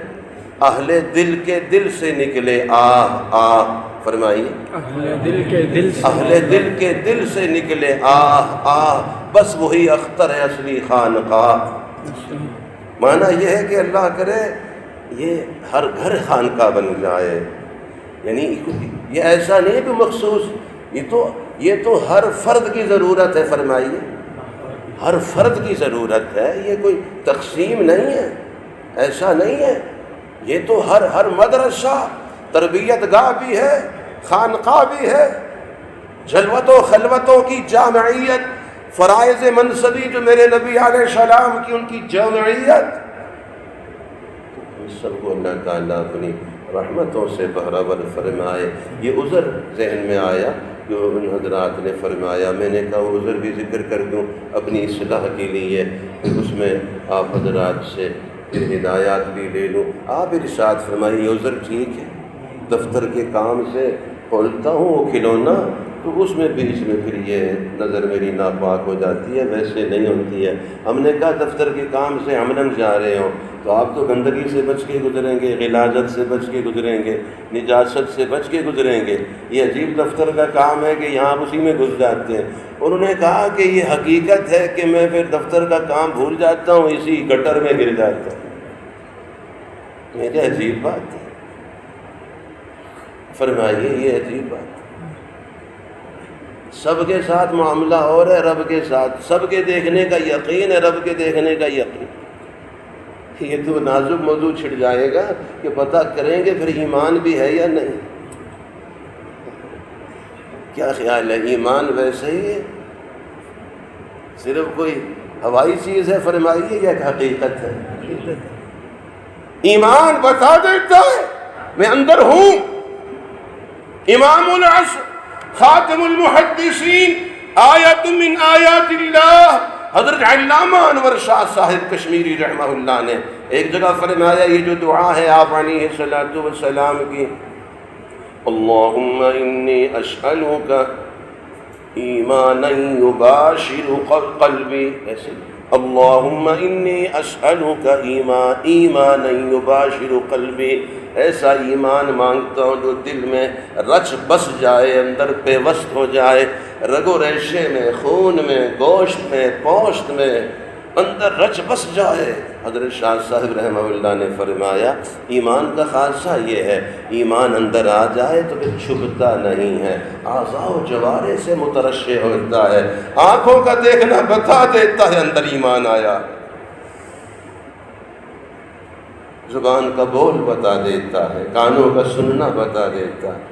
اہل دل کے دل سے نکلے آہ آہ، فرمائیے اہل دل کے دل سے نکلے آہ آہ، بس وہی اختر ہے اصلی خانقاہ۔ معنی یہ ہے کہ اللہ کرے یہ ہر گھر خانقاہ بن جائے، یعنی یہ ایسا نہیں کہ مخصوص، یہ تو ہر فرد کی ضرورت ہے۔ فرمائیے ہر فرد کی ضرورت ہے، یہ کوئی تقسیم نہیں ہے، ایسا نہیں ہے، یہ تو ہر مدرسہ تربیت گاہ بھی ہے، خانقاہ بھی ہے، جلوت و خلوتوں کی جامعیت، فرائض منصبی جو میرے نبی علیہ السلام کی ان کی جامعیت، ہم سب کو اللہ تعالیٰ اپنی رحمتوں سے بہرور فرمائے۔ یہ عذر ذہن میں آیا جو ان حضرات نے فرمایا، میں نے کہا وہ عذر بھی ذکر کر دوں اپنی اصلاح کے لیے، پھر اس میں آپ حضرات سے ہدایات بھی لے لوں۔ آپ ارشاد فرمائیے یہ عذر ٹھیک ہے، دفتر کے کام سے کھولتا ہوں وہ کھلونا تو اس میں بیچ میں پھر یہ نظر میری ناپاک ہو جاتی ہے، ویسے نہیں ہوتی ہے۔ ہم نے کہا دفتر کے کام سے عملاً جا رہے ہوں تو آپ تو گندگی سے بچ کے گزریں گے، غلاظت سے بچ کے گزریں گے، نجاست سے بچ کے گزریں گے، یہ عجیب دفتر کا کام ہے کہ یہاں اسی میں گھس جاتے ہیں۔ انہوں نے کہا کہ یہ حقیقت ہے کہ میں پھر دفتر کا کام بھول جاتا ہوں، اسی گٹر میں گر جاتا ہوں۔ میرے عجیب بات ہے، فرمائیے یہ عجیب بات ہے۔ سب کے ساتھ معاملہ اور ہے، رب کے ساتھ سب کے دیکھنے کا یقین ہے، رب کے دیکھنے کا یقین۔ یہ تو نازک موضوع چھڑ جائے گا کہ پتہ کریں گے پھر ایمان بھی ہے یا نہیں۔ کیا خیال ہے، ایمان ویسے ہی ہے، صرف کوئی ہوائی چیز ہے؟ فرمائیے یہ ایک حقیقت ہے۔ ایمان بتا دیتا ہے میں اندر ہوں، امام العصر خاتم المحدثین، آیت من آیات اللہ، حضرت علامہ انور شاہ صاحب کشمیری رحمہ اللہ نے ایک جگہ فرمایا، یہ جو دعا ہے آپ علیہ الصلوۃ والسلام کی، اللہم انی اسألک ایمانا یباشر قلبی، ایسے اللہم انی اسألک ایمانا یباشر قلبی، ایسا ایمان مانگتا ہوں جو دل میں رچ بس جائے، اندر پیوست ہو جائے، رگ و ریشے میں، خون میں، گوشت میں، پوشت میں اندر رچ بس جائے۔ حضرت شاہ صاحب رحمہ اللہ نے فرمایا ایمان کا خاصہ یہ ہے، ایمان اندر آ جائے تو پھر چھپتا نہیں ہے، اعضاء و جوارح سے مترشح ہوتا ہے، آنکھوں کا دیکھنا بتا دیتا ہے اندر ایمان آیا، زبان کا بول بتا دیتا ہے، کانوں کا سننا بتا دیتا ہے،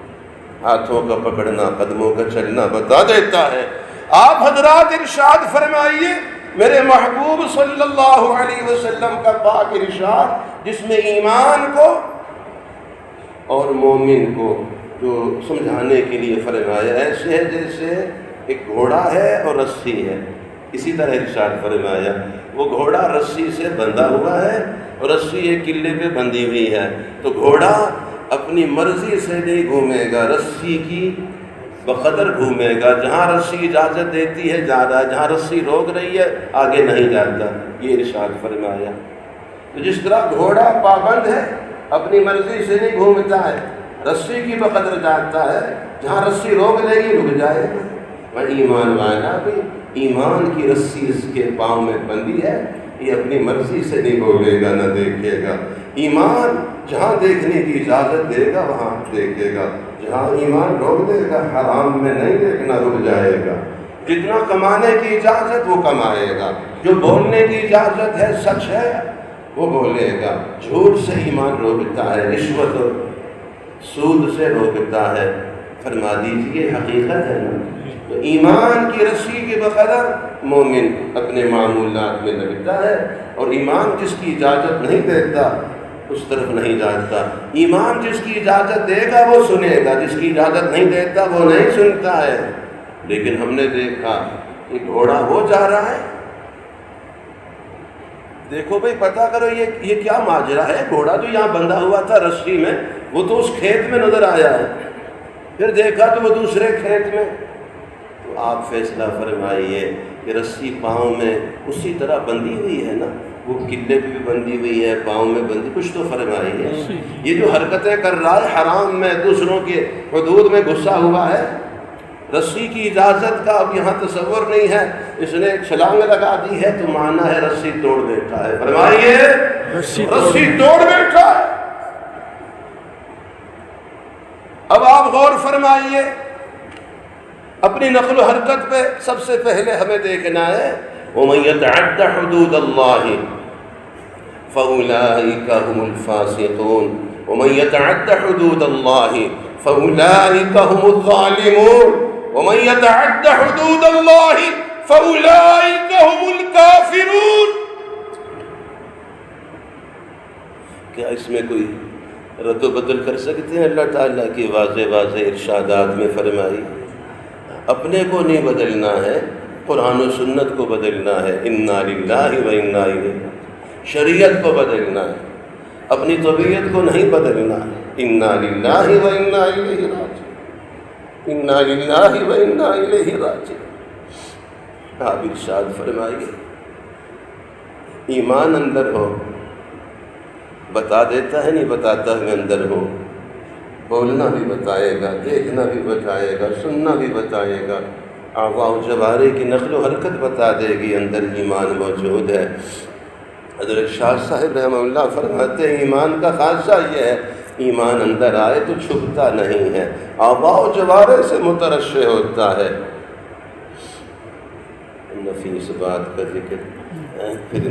ہاتھوں کا پکڑنا، قدموں کا چلنا بتا دیتا ہے۔ آپ حضرات ارشاد فرمائیے، میرے محبوب صلی اللہ علیہ وسلم کا پاک ارشاد جس میں ایمان کو اور مومن کو جو سمجھانے کے لیے فرمایا، ایسے ہے جیسے ایک گھوڑا ہے اور رسی ہے، اسی طرح ارشاد فرمایا وہ گھوڑا رسی سے بندھا ہوا ہے اور رسی ایک قلعے پہ بندھی ہوئی ہے، تو گھوڑا اپنی مرضی سے نہیں گھومے گا، رسی کی بقدر گھومے گا، جہاں رسی اجازت دیتی ہے جا رہا ہے، جہاں رسی روک رہی ہے آگے نہیں جاتا، یہ ارشاد فرمایا۔ تو جس طرح گھوڑا پابند ہے، اپنی مرضی سے نہیں گھومتا ہے، رسی کی بقدر جاتا ہے، جہاں رسی روک لے گی رک جائے گا، اور ایمان والا بھی ایمان کی رسی اس کے پاؤں میں بندھی ہے، یہ اپنی مرضی سے نہیں بولے گا نہ دیکھے گا، ایمان جہاں دیکھنے کی اجازت دے گا وہاں دیکھے گا، جہاں ایمان روک دے گا حرام میں نہیں دیکھنا رک جائے گا، جتنا کمانے کی اجازت وہ کمائے گا، جو بولنے کی اجازت ہے سچ ہے وہ بولے گا، جھوٹ سے ایمان روکتا ہے، رشوت اور سود سے روکتا ہے۔ فرما دیجیے حقیقت ہے نا؟ تو ایمان کی رسی کے بقدر مومن اپنے معمولات میں لگتا ہے، اور ایمان جس کی اجازت نہیں دیتا اس طرف نہیں جاتا، ایمان جس کی اجازت دے گا وہ سنے گا، جس کی اجازت نہیں دیتا وہ نہیں سنتا ہے۔ لیکن ہم نے دیکھا کہ گھوڑا وہ جا رہا ہے، دیکھو بھئی پتہ کرو یہ کیا ماجرا ہے، گھوڑا تو یہاں بندھا ہوا تھا رسی میں، وہ تو اس کھیت میں نظر آیا ہے، پھر دیکھا تو وہ دوسرے کھیت میں، تو آپ فیصلہ فرمائیے کہ رسی پاؤں میں اسی طرح بندھی ہوئی ہے نا، وہ قلعے پہ بھی بندھی ہوئی ہے، پاؤں میں بندھی، کچھ تو فرمائیے۔ یہ جو حرکتیں کر رہا ہے حرام میں، دوسروں کے حدود میں گھسا ہوا ہے، رسی کی اجازت کا اب یہاں تصور نہیں ہے، اس نے چھلانگ لگا دی ہے تو مانا ہے رسی توڑ بیٹھا ہے، فرمائیے رسی توڑ بیٹھا ہے۔ اب آپ غور فرمائیے، اپنی نقل و حرکت پہ سب سے پہلے ہمیں دیکھنا ہے وَمَن يَتَعَدَّ حُدُودَ اللَّهِ فَأُولَٰئِكَ هُمُ الْفَاسِقُونَ وَمَن يَتَعَدَّ حُدُودَ اللَّهِ فَأُولَٰئِكَ هُمُ الظَّالِمُونَ وَمَن يَتَعَدَّ حُدُودَ اللَّهِ فَأُولَٰئِكَ هُمُ الْكَافِرُونَ۔ کیا اس میں کوئی رد و بدل کر سکتے ہیں؟ اللہ تعالیٰ کی واضح ارشادات میں فرمائی اپنے کو نہیں بدلنا ہے، قرآن و سنت کو بدلنا ہے، انا للہ و انا الیہ، شریعت کو بدلنا ہے، اپنی طبیعت کو نہیں بدلنا ہے، انا للہ و انا الیہ راجعون، انا للہ و انا الیہ راجعون۔ آپ ارشاد فرمائیے ایمان اندر ہو، بتا دیتا ہے نہیں بتاتا ہے اندر ہو، بولنا بھی بتائے گا، دیکھنا بھی بتائے گا، سننا بھی بتائے گا، اعضاء و جوارح کی نقل و حرکت بتا دے گی، اندر ایمان موجود ہے۔ حضرت شاہ صاحب رحمہ اللہ فرماتے ہیں ایمان کا خاصہ یہ ہے ایمان اندر آئے تو چھپتا نہیں ہے، اعضاء و جوارح سے مترشح ہوتا ہے۔ نفیس بات کا ذکر پھر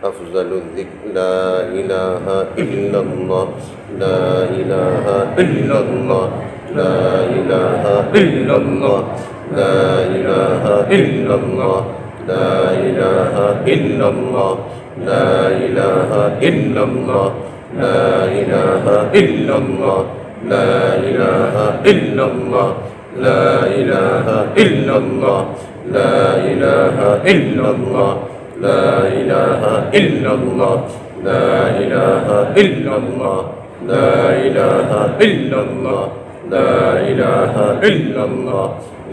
افضل الذکر لا الہ الا اللہ، لا الہ الا اللہ، لا الہ الا اللہ، لا الہ الا اللہ، لا الہ الا اللہ، لا الہ الا اللہ، لا الہ الا اللہ، لا الہ الا اللہ، لا الہ الا اللہ، لا الہ الا اللہ، لا الہ الا اللہ، لا الہ الا اللہ، لا الہ الا اللہ، لا الہ الا اللہ،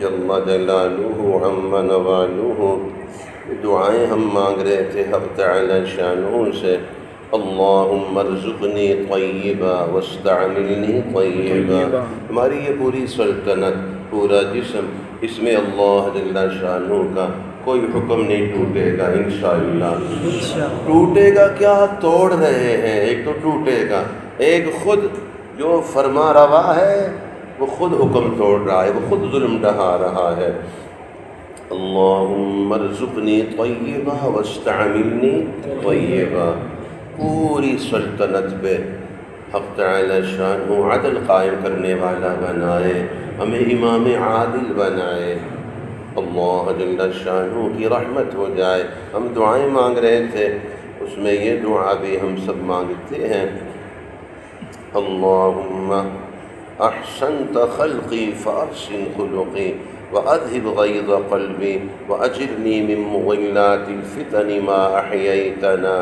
جل جلالہ عم نوالہ. دعائیں ہم مانگ رہے تھے حق تعالی شانہ سے. اللہم ارزقنی طیبا واستعملنی طیبا. ہماری یہ پوری سلطنت، پورا جسم، اس میں اللہ جل شانہ کا کوئی حکم نہیں ٹوٹے گا انشاءاللہ. ٹوٹے گا کیا، توڑ رہے ہیں. ایک تو ٹوٹے گا، ایک خود جو فرما روا ہے وہ خود حکم توڑ رہا ہے، وہ خود ظلم ڈھا رہا ہے. اللہم ارزقنی طیبا واستعملنی طیبا. پوری سلطنت پہ حق تعالی شانہ عدل قائم کرنے والا بنائے، ہمیں امام عادل بنائے. اللہ جل شانہ کی رحمت ہو جائے. ہم دعائیں مانگ رہے تھے، اس میں یہ دعا بھی ہم سب مانگتے ہیں. اللہم احسنت خلقی فاحسن خلقی وأذهب غيظ قلبي وأجرني من مضلات الفتن ما أحييتنا.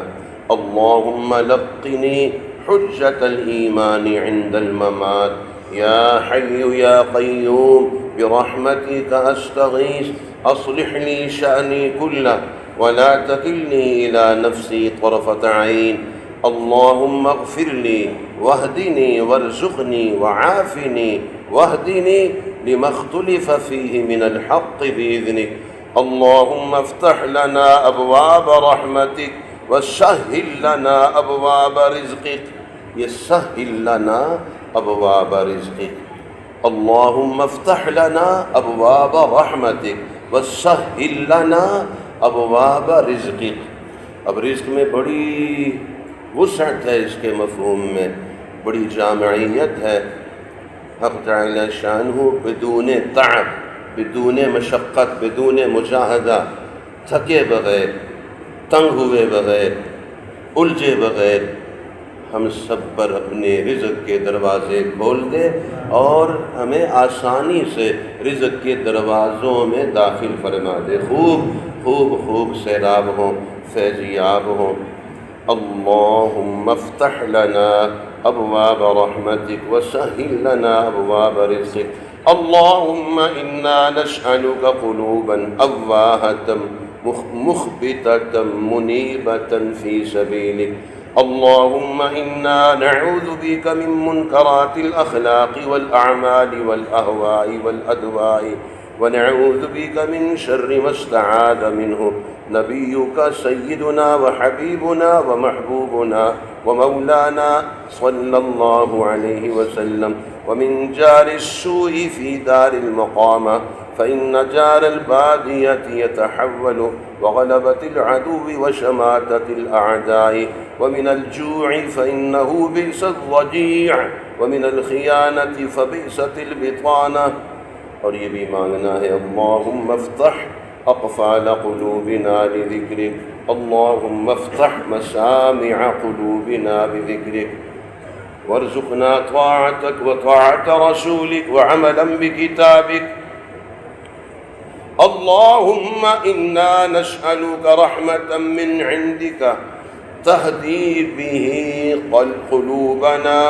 اللهم لقني حجة الإيمان عند الممات. يا حي يا قيوم برحمتك أستغيث أصلح لي شأني كله ولا تكلني إلى نفسي طرفة عين. اللهم اغفر لي واهدني وارزقني وعافني واهدني لما اختلف فيه من الحق بإذنك. اللهم افتح لنا أبواب رحمتك وسهل لنا أبواب رزقك. يسهل لنا أبواب رزقك. اللهم افتح لنا أبواب رحمتك وسهل لنا أبواب رزقك. اب رزق میں بڑی وسعت ہے، اس کے مفہوم میں بڑی جامعیت ہے. حق تعالی شانہ بدون تعب، بدون مشقت، بدون مجاہدہ، تھکے بغیر، تنگ ہوئے بغیر، الجھے بغیر ہم سب پر اپنے رزق کے دروازے کھول دے اور ہمیں آسانی سے رزق کے دروازوں میں داخل فرما دے. خوب سیراب ہوں، فیضیاب ہوں. اللہم افتح لنا ابواب رحمتک وسہل لنا ابواب رزقک. اللہم انا نسألک قلوبا اواہۃ مخبتۃ منیبۃ فی سبیلک. اللہم انا نعوذ بک من منکرات الاخلاق والاعمال والاہواء والادواء ونعوذ بك من شر ما استعاذ منه نبيك سيدنا وحبيبنا ومحبوبنا ومولانا صلى الله عليه وسلم ومن جار السوء في دار المقامة فإن جار البادية يتحول وغلبة العدو وشماتة الأعداء ومن الجوع فإنه بئس الضجيع ومن الخيانة فبئست البطانة. اور یہ بھی مانگنا ہے اللہم افتح اقفال قلوبنا لذکرک. اللہم افتح مسامع قلوبنا بذکرک وارزقنا طاعتک وطاعت رسولک وعملا بکتابک. اللہم انا نسألک رحمة من عندک تہدی به قلوبنا.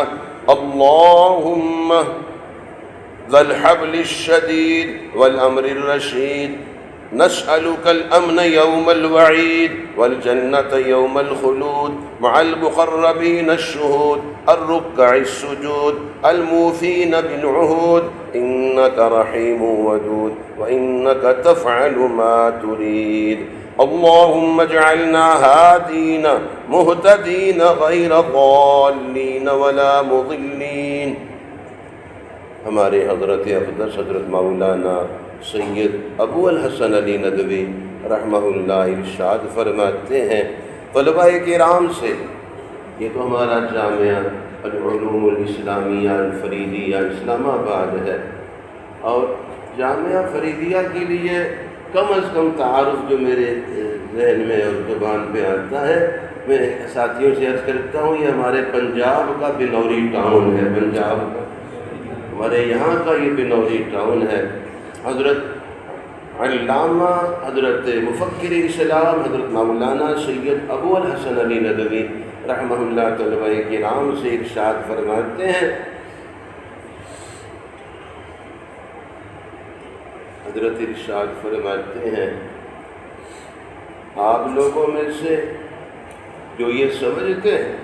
اللہم ذا الحبل الشديد والأمر الرشيد نسألك الأمن يوم الوعيد والجنة يوم الخلود مع المقربين الشهود الركع السجود الموفين بالعهود إنك رحيم ودود وإنك تفعل ما تريد. اللهم اجعلنا هادين مهتدين غير ضالين ولا مضلين. ہمارے حضرت اقدس حضرت مولانا سید ابو الحسن علی ندوی رحمہ اللہ ارشاد فرماتے ہیں طلباء کرام سے، یہ تو ہمارا جامعہ العلوم الاسلامیہ الفریدیہ اسلام آباد ہے، اور جامعہ فریدیہ کے لیے کم از کم تعارف جو میرے ذہن میں اور زبان پہ آتا ہے، میں ساتھیوں سے عرض کرتا ہوں یہ ہمارے پنجاب کا بنوری ٹاؤن ہے. پنجاب کا ہمارے یہاں کا یہ بنوری ٹاؤن ہے. حضرت علامہ حضرت مفکر اسلام حضرت مولانا سید ابو الحسن علی ندوی رحمہ اللہ طلباء کرام سے ارشاد فرماتے ہیں حضرت ارشاد فرماتے ہیں آپ لوگوں میں سے جو یہ سمجھتے ہیں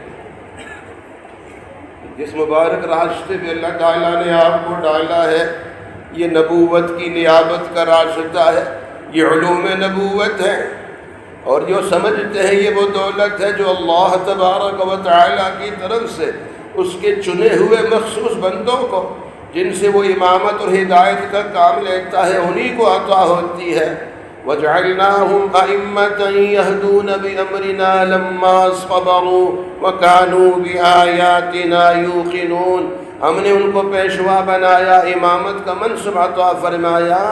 جس مبارک راستے پہ اللہ تعالیٰ نے آپ کو ڈالا ہے یہ نبوت کی نیابت کا راستہ ہے، یہ علوم نبوت ہے، اور جو سمجھتے ہیں یہ وہ دولت ہے جو اللہ تبارک و تعالیٰ کی طرف سے اس کے چنے ہوئے مخصوص بندوں کو جن سے وہ امامت اور ہدایت کا کام لیتا ہے انہی کو عطا ہوتی ہے۔ وَجَعَلْنَاهُمْ أَئِمَّةً يَهْدُونَ بِأَمْرِنَا لَمَّا صَبَرُوا وَكَانُوا بِآيَاتِنَا يُوقِنُونَ، ہم نے ان کو پیشوا بنایا، امامت کا منصب عطا فرمایا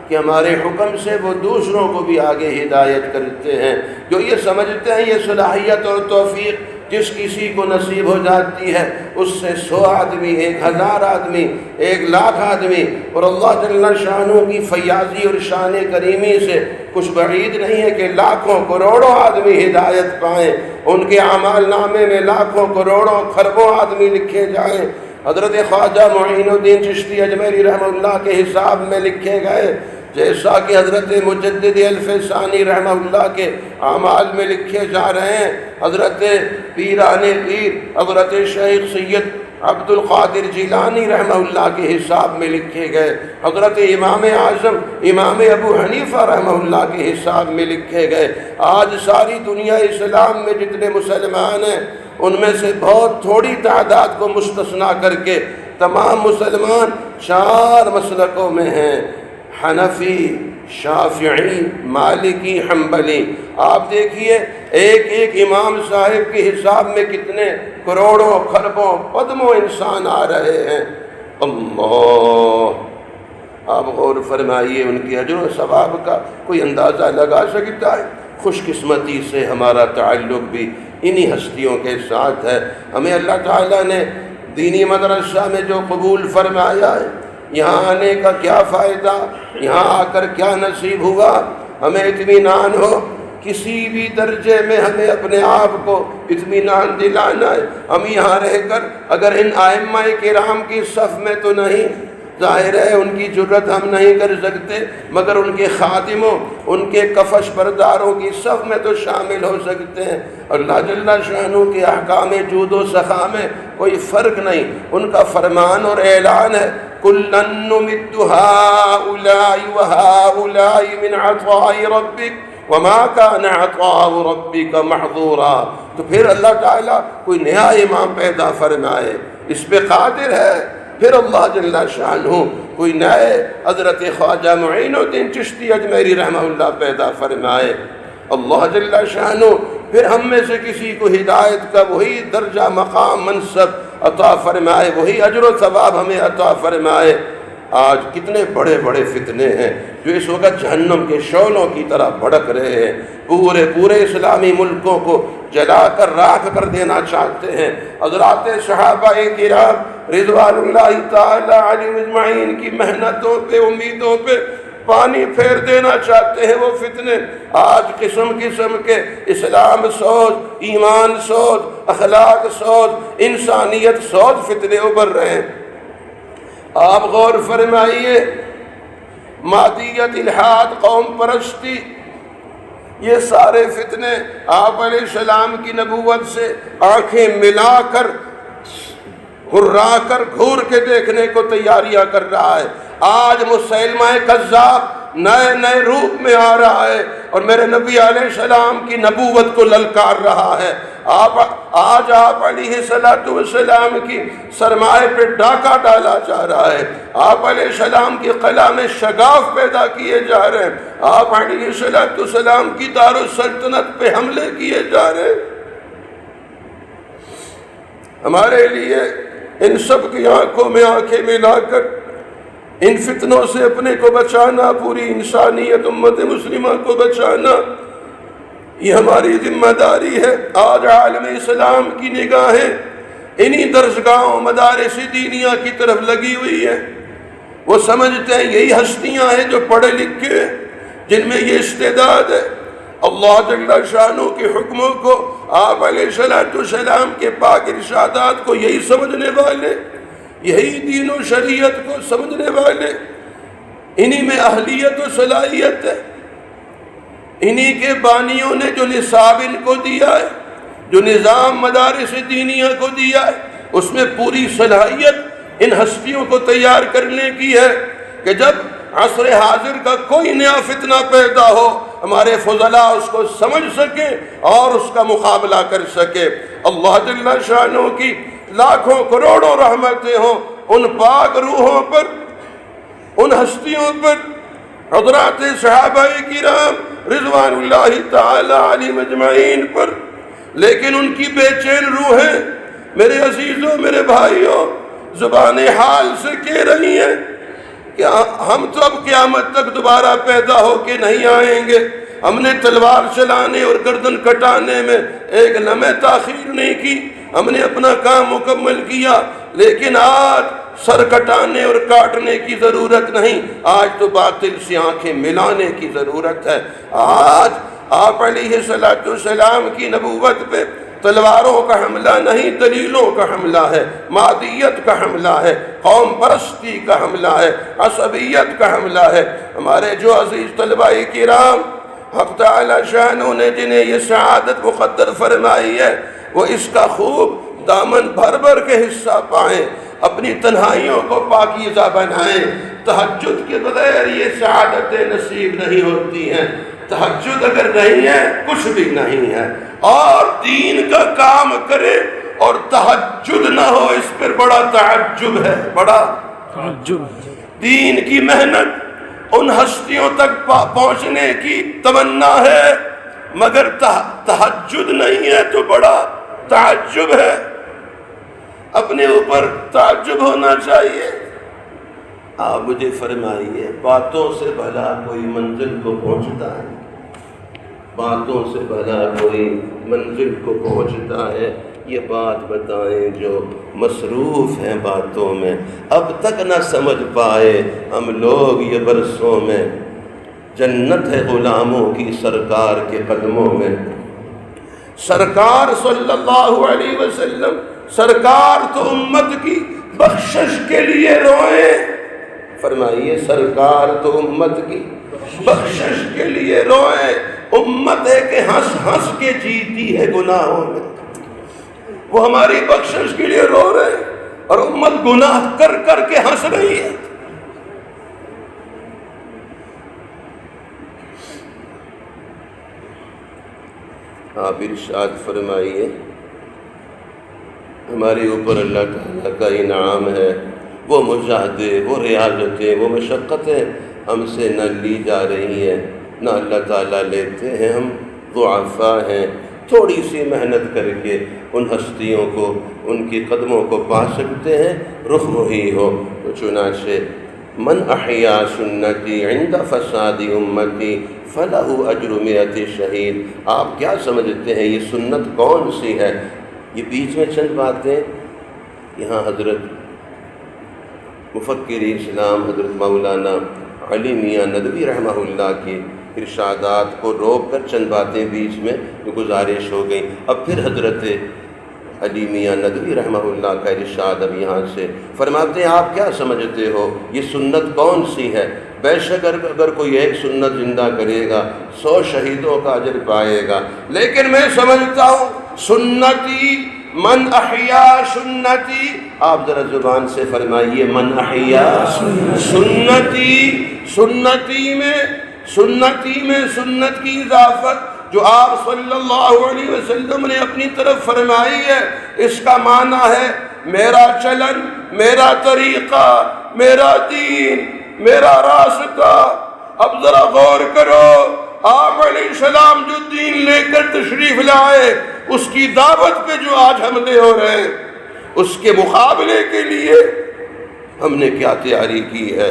کہ ہمارے حکم سے وہ دوسروں کو بھی آگے ہدایت کرتے ہیں۔ جو یہ سمجھتے ہیں یہ صلاحیت اور توفیق جس کسی کو نصیب ہو جاتی ہے اس سے 100 آدمی، 1000 آدمی، 1,00,000 آدمی، اور اللہ جل شانہ کی فیاضی اور شان کریمی سے کچھ بعید نہیں ہے کہ لاکھوں کروڑوں آدمی ہدایت پائیں، ان کے اعمال نامے میں لاکھوں کروڑوں خربوں آدمی لکھے جائیں۔ حضرت خواجہ معین الدین چشتی اجمیری رحمہ اللہ کے حساب میں لکھے گئے، جیسا کہ حضرت مجدد الف ثانی رحمہ اللہ کے اعمال میں لکھے جا رہے ہیں۔ حضرت پیران پیر حضرت شیخ سید عبد القادر جیلانی رحمہ اللہ کے حساب میں لکھے گئے، حضرت امام اعظم امام ابو حنیفہ رحمہ اللہ کے حساب میں لکھے گئے۔ آج ساری دنیا اسلام میں جتنے مسلمان ہیں ان میں سے بہت تھوڑی تعداد کو مستثنیٰ کر کے تمام مسلمان 4 مسلکوں میں ہیں، حنفی، شافعی، مالکی، حنبلی۔ آپ دیکھیے ایک ایک امام صاحب کے حساب میں کتنے کروڑوں خربوں قدموں انسان آ رہے ہیں۔ اللہ، آپ غور فرمائیے، ان کے اجر و ثواب کا کوئی اندازہ لگا سکتا ہے؟ خوش قسمتی سے ہمارا تعلق بھی انہی ہستیوں کے ساتھ ہے۔ ہمیں اللہ تعالیٰ نے دینی مدرسہ میں جو قبول فرمایا ہے، یہاں آنے کا کیا فائدہ، یہاں آ کر کیا نصیب ہوا، ہمیں اطمینان ہو۔ کسی بھی درجے میں ہمیں اپنے آپ کو اطمینان دلانا ہے۔ ہم یہاں رہ کر اگر ان ائمہ کرام کی صف میں تو نہیں، ظاہر ہے ان کی جرت ہم نہیں کر سکتے، مگر ان کے خادموں، ان کے کفش برداروں کی صف میں تو شامل ہو سکتے ہیں۔ اللہ جل شانہ کے احکام جود و سخا میں کوئی فرق نہیں، ان کا فرمان اور اعلان ہے کُلًّا نُمِدُّ هَٰؤُلَاءِ وَهَٰؤُلَاءِ مِنْ عَطَاءِ رَبِّكَ وَمَا كَانَ عَطَاءُ رَبِّكَ مَحْظُورًا۔ تو پھر اللہ تعالیٰ کوئی نیا امام پیدا فرمائے، اس پہ قادر ہے۔ پھر اللہ جل شانہ کوئی نئے حضرت خواجہ معین الدین چشتی اجمیری رحمہ اللہ پیدا فرمائے، اللہ جل شانہ پھر ہم میں سے کسی کو ہدایت کا وہی درجہ مقام منصب عطا فرمائے، وہی اجر و ثواب ہمیں عطا فرمائے۔ آج کتنے بڑے بڑے فتنے ہیں جو اس وقت جہنم کے شعلوں کی طرح بھڑک رہے ہیں، پورے اسلامی ملکوں کو جلا کر راکھ کر دینا چاہتے ہیں۔ حضرات صحابہ کرام رضوان اللہ تعالی علیہم اجمعین کی محنتوں پہ، امیدوں پہ پانی پھیر دینا چاہتے ہیں وہ فتنے۔ آج قسم قسم کے اسلام سوز، ایمان سوز، اخلاق سوز، انسانیت سوز فتنے ابھر رہے ہیں۔ آپ غور فرمائیے، مادیت، الحاد، قوم پرستی، یہ سارے فتنے آپ علیہ السلام کی نبوت سے آنکھیں ملا کر، ہرا کر، گھور کے دیکھنے کو تیاریاں کر رہا ہے۔ آج مسیلمہ کذاب نئے روپ میں آ رہا ہے اور میرے نبی علیہ السلام کی نبوت کو للکار رہا ہے۔ آج آپ علیہ السلام کی سرمائے پہ ڈاکہ ڈالا جا رہا ہے، آپ علیہ السلام کی قلعہ میں شگاف پیدا کیے جا رہے ہیں، آپ علیہ السلام کی دارالسلطنت پہ حملے کیے جا رہے ہیں۔ ہمارے لیے ان سب کی آنکھوں میں آنکھیں ملا کر ان فتنوں سے اپنے کو بچانا، پوری انسانیت امت مسلمہ کو بچانا، یہ ہماری ذمہ داری ہے۔ آج عالم اسلام کی نگاہیں انہی درسگاہوں، مدارس دینیہ کی طرف لگی ہوئی ہیں۔ وہ سمجھتے ہیں یہی ہستیاں ہیں جو پڑھے لکھے ہیں، جن میں یہ استعداد ہے۔ اللہ جل شانہ کے حکموں کو، آپ علیہ السلام کے پاک ارشادات کو یہی سمجھنے والے، یہی دین و شریعت کو سمجھنے والے انہی میں اہلیت و صلاحیت ہے، انہی کے بانیوں نے جو نصاب ان کو دیا ہے، جو نظام مدارس دینیہ کو دیا ہے، اس میں پوری صلاحیت ان ہستیوں کو تیار کرنے کی ہے کہ جب عصر حاضر کا کوئی نیا فتنہ پیدا ہو ہمارے فضلاء اس کو سمجھ سکے اور اس کا مقابلہ کر سکے۔ اللہ جل شانہ کی لاکھوں کروڑوں رحمتیں ہوں ان پاک روحوں پر، ان ہستیوں پر، حضرات صحابہ کرام رضوان اللہ تعالی علیہم اجمعین پر، لیکن ان کی بے چین روحیں میرے عزیزوں، میرے بھائیوں، زبان حال سے کہہ رہی ہیں کہ ہم تو اب قیامت تک دوبارہ پیدا ہو کے نہیں آئیں گے، ہم نے تلوار چلانے اور گردن کٹانے میں ایک لمحہ تاخیر نہیں کی، ہم نے اپنا کام مکمل کیا، لیکن آج سر کٹانے اور کاٹنے کی ضرورت نہیں، آج تو باطل سے آنکھیں ملانے کی ضرورت ہے۔ آج آپ علیہ السلام کی نبوت پہ تلواروں کا حملہ نہیں، دلیلوں کا حملہ ہے، مادیت کا حملہ ہے، قوم پرستی کا حملہ ہے، عصبیت کا حملہ ہے۔ ہمارے جو عزیز طلبہ کرام حق تعالی شانہ نے جنہیں یہ سعادت مقدر فرمائی ہے، وہ اس کا خوب دامن بھر بھر کے حصہ پائیں، اپنی تنہائیوں کو پاکیزہ بنائیں۔ تہجد کے بغیر یہ سعادتیں نصیب نہیں ہوتی ہیں، تہجد اگر نہیں ہے کچھ بھی نہیں ہے، اور دین کا کام کرے اور تہجد نہ ہو اس پر بڑا تعجب ہے، بڑا تعجب۔ دین کی محنت ان ہستیوں تک پہنچنے کی تمنا ہے، مگر تہجد نہیں ہے تو بڑا تعجب ہے۔ اپنے اوپر تعجب ہونا چاہیے۔ آپ مجھے فرمائیے، باتوں سے بھلا کوئی منزل کو پہنچتا ہے؟ باتوں سے بھلا کوئی منزل کو پہنچتا ہے؟ یہ بات بتائیں جو مصروف ہیں باتوں میں، اب تک نہ سمجھ پائے ہم لوگ یہ برسوں میں، جنت ہے غلاموں کی سرکار کے قدموں میں۔ سرکار صلی اللہ علیہ وسلم، سرکار تو امت کی بخشش کے لیے روئیں، فرمائیے سرکار تو امت کی بخشش کے لیے روئیں۔ امت ہے کہ ہنس ہنس کے جیتی ہے گناہوں میں، وہ ہماری بخشش کے لیے رو رہے اور امت گناہ کر کر کے ہنس رہی ہے۔ آپ ارشاد فرمائیے، ہمارے اوپر اللہ تعالیٰ کا انعام ہے، وہ مجاہدے، وہ ریاضتیں، وہ مشقتیں ہم سے نہ لی جا رہی ہیں، نہ اللہ تعالیٰ لیتے ہیں، ہم ضعفاء ہیں، تھوڑی سی محنت کر کے ان ہستیوں کو، ان کی قدموں کو پا سکتے ہیں، رخ وہی ہو۔ تو چنانچہ من احیا سنتی عند فساد امتی فلہ اجر 100 شہید۔ آپ کیا سمجھتے ہیں یہ سنت کون سی ہے؟ یہ بیچ میں چند باتیں یہاں حضرت مفکر اسلام حضرت مولانا علی میاں ندوی رحمہ اللہ کی ارشادات کو روک کر چند باتیں بیچ میں گزارش ہو گئیں۔ اب پھر حضرت علی میاں ندوی رحمہ اللہ کا ارشاد اب یہاں سے فرماتے ہیں، آپ کیا سمجھتے ہو یہ سنت کون سی ہے؟ بے شک اگر کوئی ایک سنت زندہ کرے گا 100 شہیدوں کا اجر پائے گا، لیکن میں سمجھتا ہوں سنتی من احیا سنتی، آپ ذرا زبان سے فرمائیے من احیا سنتی۔ سنتی میں سنت کی اضافت جو آپ صلی اللہ علیہ وسلم نے اپنی طرف فرمائی ہے، اس کا معنی ہے میرا چلن، میرا طریقہ، میرا دین، میرا راستہ۔ اب ذرا غور کرو، آپ علیہ السلام جو دین لے کر تشریف لائے، اس کی دعوت پہ جو آج حملے ہو رہے ہیں، اس کے مقابلے کے لیے ہم نے کیا تیاری کی ہے؟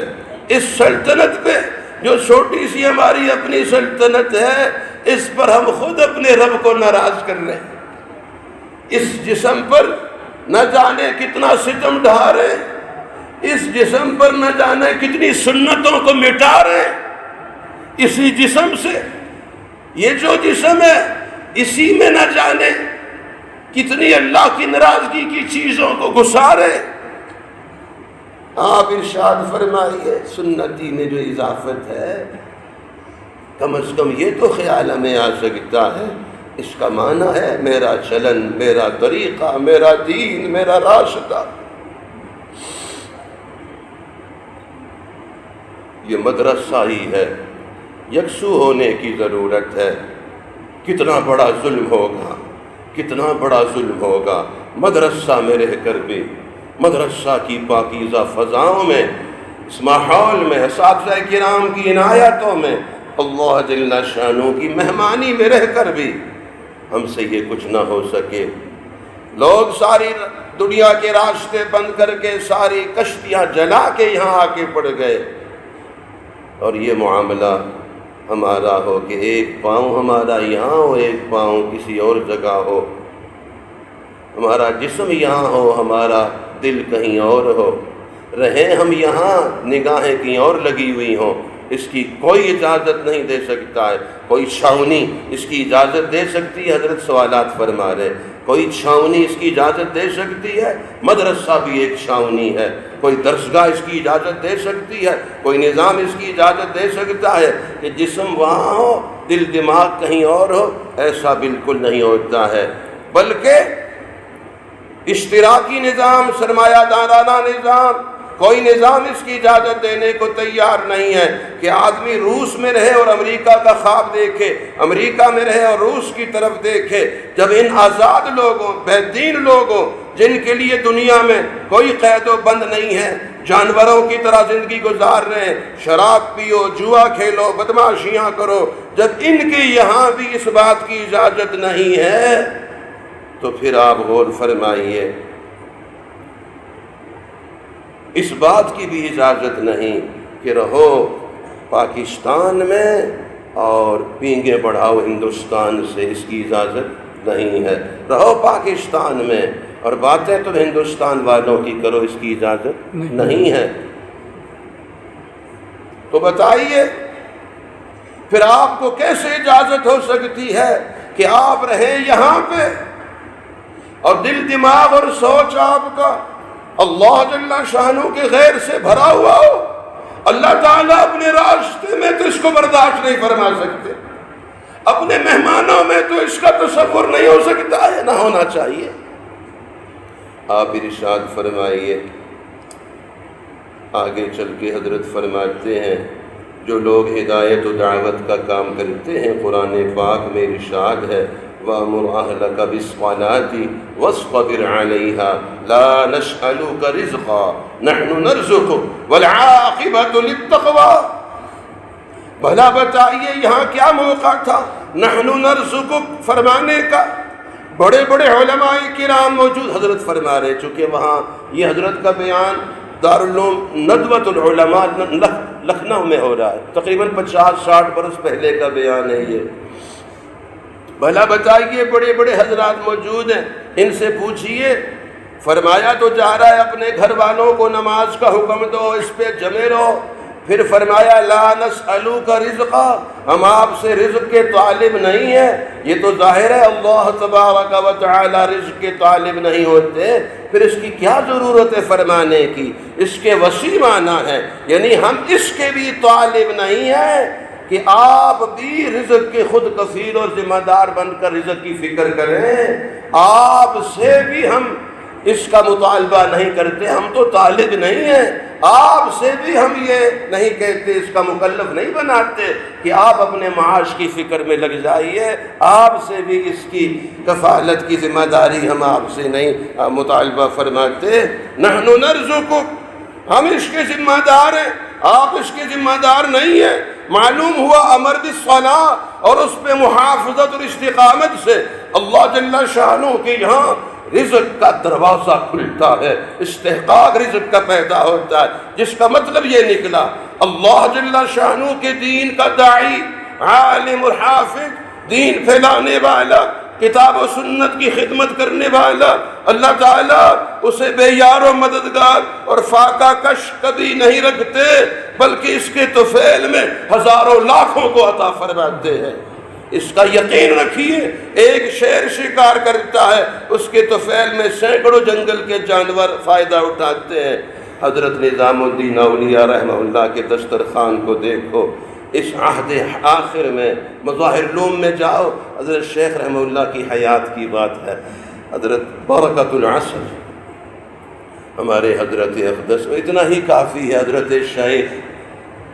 اس سلطنت پہ جو چھوٹی سی ہماری اپنی سلطنت ہے، اس پر ہم خود اپنے رب کو ناراض کر رہے ہیں۔ اس جسم پر نہ جانے کتنا ستم ڈھا رہے ہیں، اس جسم پر نہ جانے کتنی سنتوں کو مٹا رہے ہیں، اسی جسم سے، یہ جو جسم ہے اسی میں نہ جانے کتنی اللہ کی ناراضگی کی چیزوں کو گھسا رہے۔ آپ ارشاد فرمائیے سنتی میں جو اضافت ہے کم از کم یہ تو خیال ہمیں آ سکتا ہے، اس کا معنی ہے میرا چلن، میرا طریقہ، میرا دین، میرا راستہ۔ یہ مدرسہ ہی ہے، یکسو ہونے کی ضرورت ہے۔ کتنا بڑا ظلم ہوگا، کتنا بڑا ظلم ہوگا مدرسہ میں رہ کر بھی، مدرسہ کی پاکیزہ فضاؤں میں، اس ماحول میں، اساتذہ کرام کی عنایتوں میں، اللہ جل شانہ کی مہمانی میں رہ کر بھی ہم سے یہ کچھ نہ ہو سکے۔ لوگ ساری دنیا کے راستے بند کر کے ساری کشتیاں جلا کے یہاں آ کے پڑ گئے، اور یہ معاملہ ہمارا ہو کہ ایک پاؤں ہمارا یہاں ہو، ایک پاؤں کسی اور جگہ ہو، ہمارا جسم یہاں ہو، ہمارا دل کہیں اور ہو، رہیں ہم یہاں، نگاہیں کہیں اور لگی ہوئی ہوں، اس کی کوئی اجازت نہیں دے سکتا ہے۔ کوئی چھاؤنی اس کی اجازت دے سکتی ہے؟ حضرت سوالات فرما رہے، کوئی چھاؤنی اس کی اجازت دے سکتی ہے؟ مدرسہ بھی ایک چھاؤنی ہے۔ کوئی درسگاہ اس کی اجازت دے سکتی ہے؟ کوئی نظام اس کی اجازت دے سکتا ہے کہ جسم وہاں ہو، دل دماغ کہیں اور ہو؟ ایسا بالکل نہیں ہوتا ہے، بلکہ اشتراکی نظام، سرمایہ دارانہ نظام، کوئی نظام اس کی اجازت دینے کو تیار نہیں ہے کہ آدمی روس میں رہے اور امریکہ کا خواب دیکھے، امریکہ میں رہے اور روس کی طرف دیکھے، جب ان آزاد لوگوں، بے دین لوگوں، جن کے لیے دنیا میں کوئی قید و بند نہیں ہے، جانوروں کی طرح زندگی گزار رہے ہیں، شراب پیو، جوا کھیلو، بدماشیاں کرو، جب ان کے یہاں بھی اس بات کی اجازت نہیں ہے تو پھر آپ غور فرمائیے، اس بات کی بھی اجازت نہیں کہ رہو پاکستان میں اور پینگے بڑھاؤ ہندوستان سے، اس کی اجازت نہیں ہے۔ رہو پاکستان میں اور باتیں تو ہندوستان والوں کی کرو، اس کی اجازت نہیں ہے۔ تو بتائیے پھر آپ کو کیسے اجازت ہو سکتی ہے کہ آپ رہیں یہاں پہ اور دل دماغ اور سوچ آپ کا اللہ جل شانہ کے غیر سے بھرا ہوا ہو؟ اللہ تعالیٰ اپنے راستے میں تو اس کو برداشت نہیں فرما سکتے، اپنے مہمانوں میں تو اس کا تصور نہیں ہو سکتا ہے، نہ ہونا چاہیے۔ آپ ارشاد فرمائیے، آگے چل کے حضرت فرماتے ہیں جو لوگ ہدایت و دعوت کا کام کرتے ہیں، قرآن پاک میں ارشاد ہے وَأْمُرْ أَهْلَكَ بِالصَّلَاةِ وَاصْطَبِرْ عَلَيْهَا لَا نَسْأَلُكَ رِزْقًا نَحْنُ نَرْزُقُكَ وَالْعَاقِبَةُ لِلتَّقْوَىٰ۔ بھلا بتائیے یہاں کیا موقع تھا نَحْنُ نَرْزُقُكَ فرمانے کا؟ بڑے بڑے علماء کرام موجود، حضرت فرما رہے، چونکہ وہاں یہ حضرت کا بیان دارالعلوم ندوۃ العلماء لکھنؤ میں ہو رہا ہے، تقریباً 50-60 برس پہلے کا بیان ہے یہ۔ بھلا بتائیے بڑے بڑے حضرات موجود ہیں، ان سے پوچھئے، فرمایا تو جا رہا ہے اپنے گھر والوں کو نماز کا حکم دو، اس پہ جمے رہو، پھر فرمایا لا نسألوک رزقا، ہم آپ سے رزق کے طالب نہیں ہیں۔ یہ تو ظاہر ہے اللہ تبارک و تعالی رزق کے طالب نہیں ہوتے، پھر اس کی کیا ضرورت ہے فرمانے کی؟ اس کے وسیع معنی ہے، یعنی ہم اس کے بھی طالب نہیں ہیں کہ آپ بھی رزق کے خود کفیل اور ذمہ دار بن کر رزق کی فکر کریں، آپ سے بھی ہم اس کا مطالبہ نہیں کرتے، ہم تو طالب نہیں ہیں، آپ سے بھی ہم یہ نہیں کہتے، اس کا مکلف نہیں بناتے کہ آپ اپنے معاش کی فکر میں لگ جائیے، آپ سے بھی اس کی کفالت کی ذمہ داری ہم آپ سے نہیں مطالبہ فرماتے۔ نحن نرزقک، ہم اس کے ذمہ دار ہیں، آپ اس کے ذمہ دار نہیں ہیں۔ معلوم ہوا امر بالصلاۃ اور اس پہ محافظت اور استقامت سے اللہ جل شانہ کے یہاں رزق کا دروازہ کھلتا ہے، استحقاق رزق کا پیدا ہوتا ہے، جس کا مطلب یہ نکلا اللہ جل شانہ کے دین کا داعی، عالم اور حافظ، دین پھیلانے والا، کتاب و سنت کی خدمت کرنے والا، اللہ تعالیٰ اسے بے یار و مددگار اور فاقہ کش کبھی نہیں رکھتے، بلکہ اس کے طفیل میں ہزاروں لاکھوں کو عطا فرماتے ہیں۔ اس کا یقین رکھیے، ایک شیر شکار کرتا ہے، اس کے طفیل میں سینکڑوں جنگل کے جانور فائدہ اٹھاتے ہیں۔ حضرت نظام الدین اولیاء رحمہ اللہ کے دسترخوان کو دیکھو، اس عہد آخر میں مظاہر العلوم میں جاؤ، حضرت شیخ رحمہ اللہ کی حیات کی بات ہے، حضرت برکت العصر ہمارے حضرت اقدس، اتنا ہی کافی ہے۔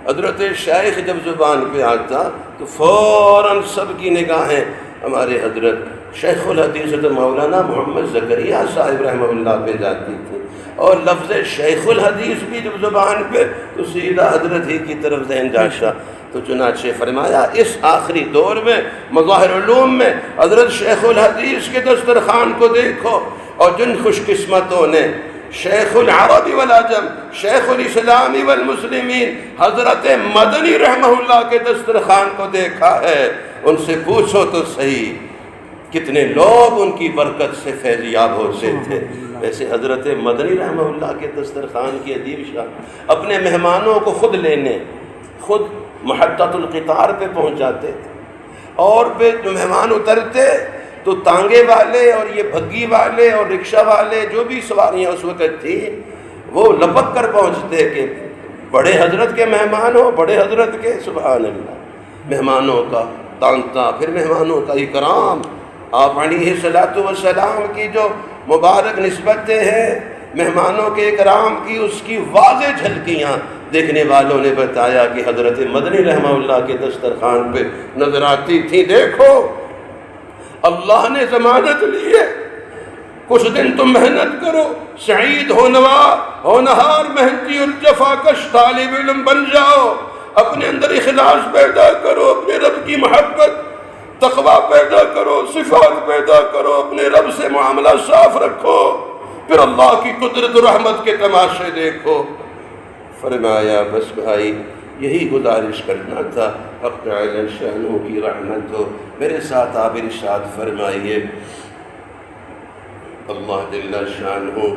حضرت شیخ جب زبان پہ آتا تو فوراً سب کی نگاہیں ہمارے حضرت شیخ الحدیث مولانا محمد زکریا صاحب رحمہ اللہ پہ جاتی تھی، اور لفظ شیخ الحدیث بھی جب زبان پہ تو سیدھا حضرت ہی کی طرف ذہن جاشا۔ تو چنانچہ فرمایا اس آخری دور میں مظاہر علوم میں حضرت شیخ الحدیث کے دسترخوان کو دیکھو، اور جن خوش قسمتوں نے شیخ العرب والعجم، شیخ الاسلام والمسلمین حضرت مدنی رحمہ اللہ کے دسترخوان کو دیکھا ہے، ان سے پوچھو تو صحیح کتنے لوگ ان کی برکت سے فیض یاب ہوتے تھے۔ ویسے حضرت مدنی رحمہ اللہ کے دسترخوان کی عجیب شان، اپنے مہمانوں کو خود لینے، خود محطۃ القطار پہ پہنچاتے تھے، اور پہ جو مہمان اترتے تو تانگے والے اور یہ بھگی والے اور رکشہ والے جو بھی سواریاں اس وقت تھی وہ لپک کر پہنچتے کہ بڑے حضرت کے مہمان ہو، بڑے حضرت کے، سبحان اللہ، مہمانوں کا تانتا، پھر مہمانوں کا اکرام۔ آپ علیہ الصلوۃ والسلام کی جو مبارک نسبتیں ہیں مہمانوں کے اکرام کی، اس کی واضح جھلکیاں دیکھنے والوں نے بتایا کہ حضرت مدنی رحمہ اللہ کے دسترخوان پہ نظر آتی تھی۔ دیکھو اللہ نے ضمانت لی ہے، کچھ دن تم محنت کرو، سعید ہونہار محنتی اور جفا کش طالب علم بن جاؤ، اپنے اندر اخلاص پیدا کرو، اپنے رب کی محبت تقوی پیدا کرو، صفات پیدا کرو، اپنے رب سے معاملہ صاف رکھو، پھر اللہ کی قدرت و رحمت کے تماشے دیکھو۔ فرمایا بس بھائی یہی گزارش کرنا تھا، حق تعالی شانہ کی رحمت ہو۔ میرے ساتھ آپ ارشاد فرمائیے، اللہ جل شانہ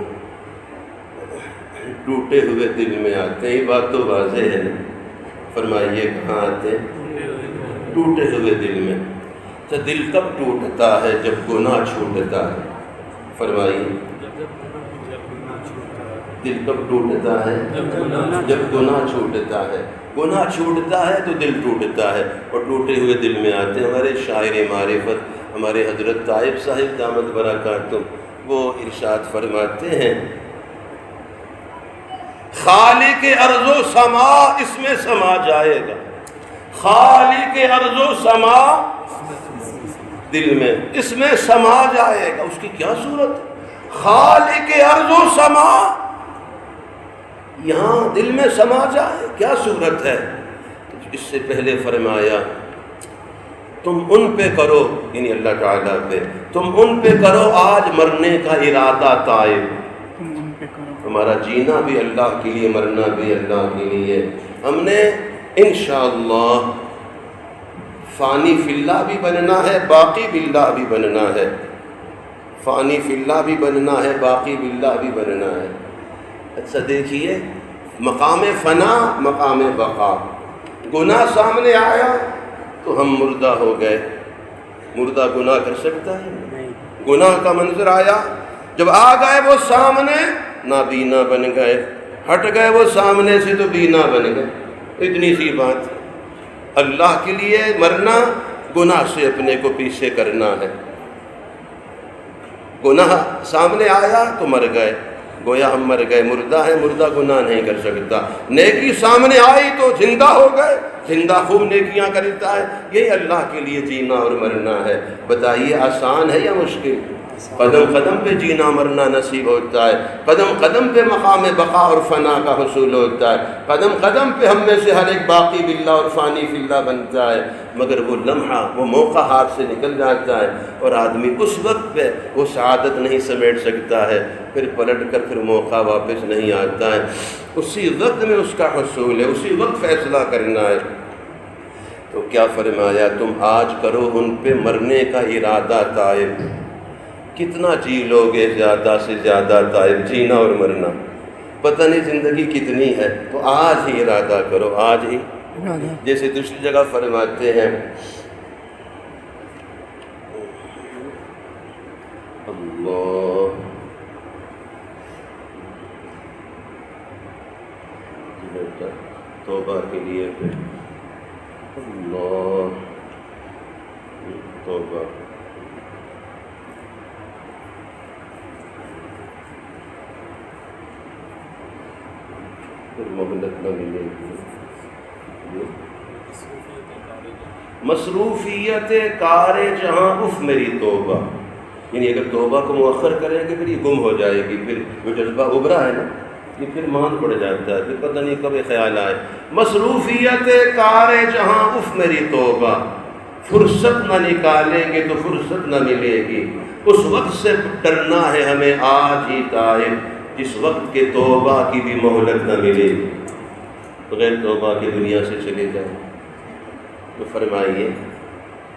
ٹوٹے ہوئے دل میں آتے ہیں، یہ بات تو واضح ہے نا، فرمائیے کہاں آتے ہیں؟ ٹوٹے ہوئے دل میں۔ تو دل کب ٹوٹتا ہے؟ جب گناہ چھوٹتا ہے۔ فرمائیے دل کب ٹوٹتا ہے؟ جب گناہ چھوٹتا ہے۔ گناہ چھوٹتا ہے تو دل ٹوٹتا ہے، اور ٹوٹے ہوئے دل میں آتے ہیں۔ ہمارے شاعر معرفت ہمارے حضرت طائب صاحب دامت برکاتہم وہ ارشاد فرماتے ہیں، خالق ارض و سما اس میں سما جائے گا، خالق ارض و سما دل میں اس میں سما جائے گا۔ اس کی کیا صورت ہے؟ خالق ارض و سما یہاں دل میں سما جائے، کیا صورت ہے؟ اس سے پہلے فرمایا تم ان پہ کرو، یعنی اللہ تعالیٰ پہ، تم ان پہ کرو آج مرنے کا ارادہ طائب۔ ہمارا جینا بھی اللہ کے لیے، مرنا بھی اللہ کے لیے۔ ہم نے انشاءاللہ فانی فی اللہ بھی بننا ہے، باقی باللہ بھی بننا ہے۔ فانی فی اللہ بھی بننا ہے، باقی باللہ بھی بننا ہے۔ اچھا دیکھیے، مقام فنا، مقام بقا۔ گناہ سامنے آیا تو ہم مردہ ہو گئے۔ مردہ گناہ کر سکتا ہے؟ گناہ کا منظر آیا، جب آ گئے وہ سامنے، نابینا بن گئے، ہٹ گئے وہ سامنے سے تو بینا بن گئے۔ اتنی سی بات ہے۔ اللہ کے لیے مرنا، گناہ سے اپنے کو پیچھے کرنا ہے۔ گناہ سامنے آیا تو مر گئے، گویا ہم مر گئے، مردہ ہے، مردہ گناہ نہیں کر سکتا۔ نیکی سامنے آئی تو زندہ ہو گئے، زندہ خوب نیکیاں کرتا ہے۔ یہی اللہ کے لیے جینا اور مرنا ہے۔ بتائیے آسان ہے یا مشکل؟ قدم قدم پہ جینا مرنا نصیب ہوتا ہے، قدم قدم پہ مقام بقا اور فنا کا حصول ہوتا ہے، قدم قدم پہ ہم میں سے ہر ایک باقی باللہ اور فانی فی اللہ بنتا ہے۔ مگر وہ لمحہ، وہ موقع ہاتھ سے نکل جاتا ہے، اور آدمی اس وقت پہ وہ سعادت نہیں سمیٹ سکتا ہے، پھر پلٹ کر پھر موقع واپس نہیں آتا ہے۔ اسی وقت میں اس کا حصول ہے، اسی وقت فیصلہ کرنا ہے۔ تو کیا فرمایا؟ تم آج کرو ان پہ مرنے کا ارادہ طائب۔ کتنا جی لوگے زیادہ سے زیادہ طائب، جینا اور مرنا پتہ نہیں زندگی کتنی ہے، تو آج ہی ارادہ کرو، آج ہی۔ جیسے دوسری جگہ فرماتے ہیں، اللہ ہوتا توبہ کے لیے پھر اللہ توبہ پھر مہلت نہ ملے گی مصروفیت کار جہاں اف میری توبہ، یعنی اگر توبہ کو مؤخر کریں گے پھر یہ گم ہو جائے گی، پھر جو جذبہ ابھرا ہے نا یہ پھر مان پڑ جاتا ہے، پھر پتہ نہیں کب خیال آئے۔ مصروفیت کار جہاں اف میری توبہ، فرصت نہ نکالیں گے تو فرصت نہ ملے گی، اس وقت سے ڈرنا ہے ہمیں آج ہی طائب جس وقت کے توبہ کی بھی مہلت نہ ملے گی، بغیر توبہ کے دنیا سے چلے جائیں۔ تو فرمائیے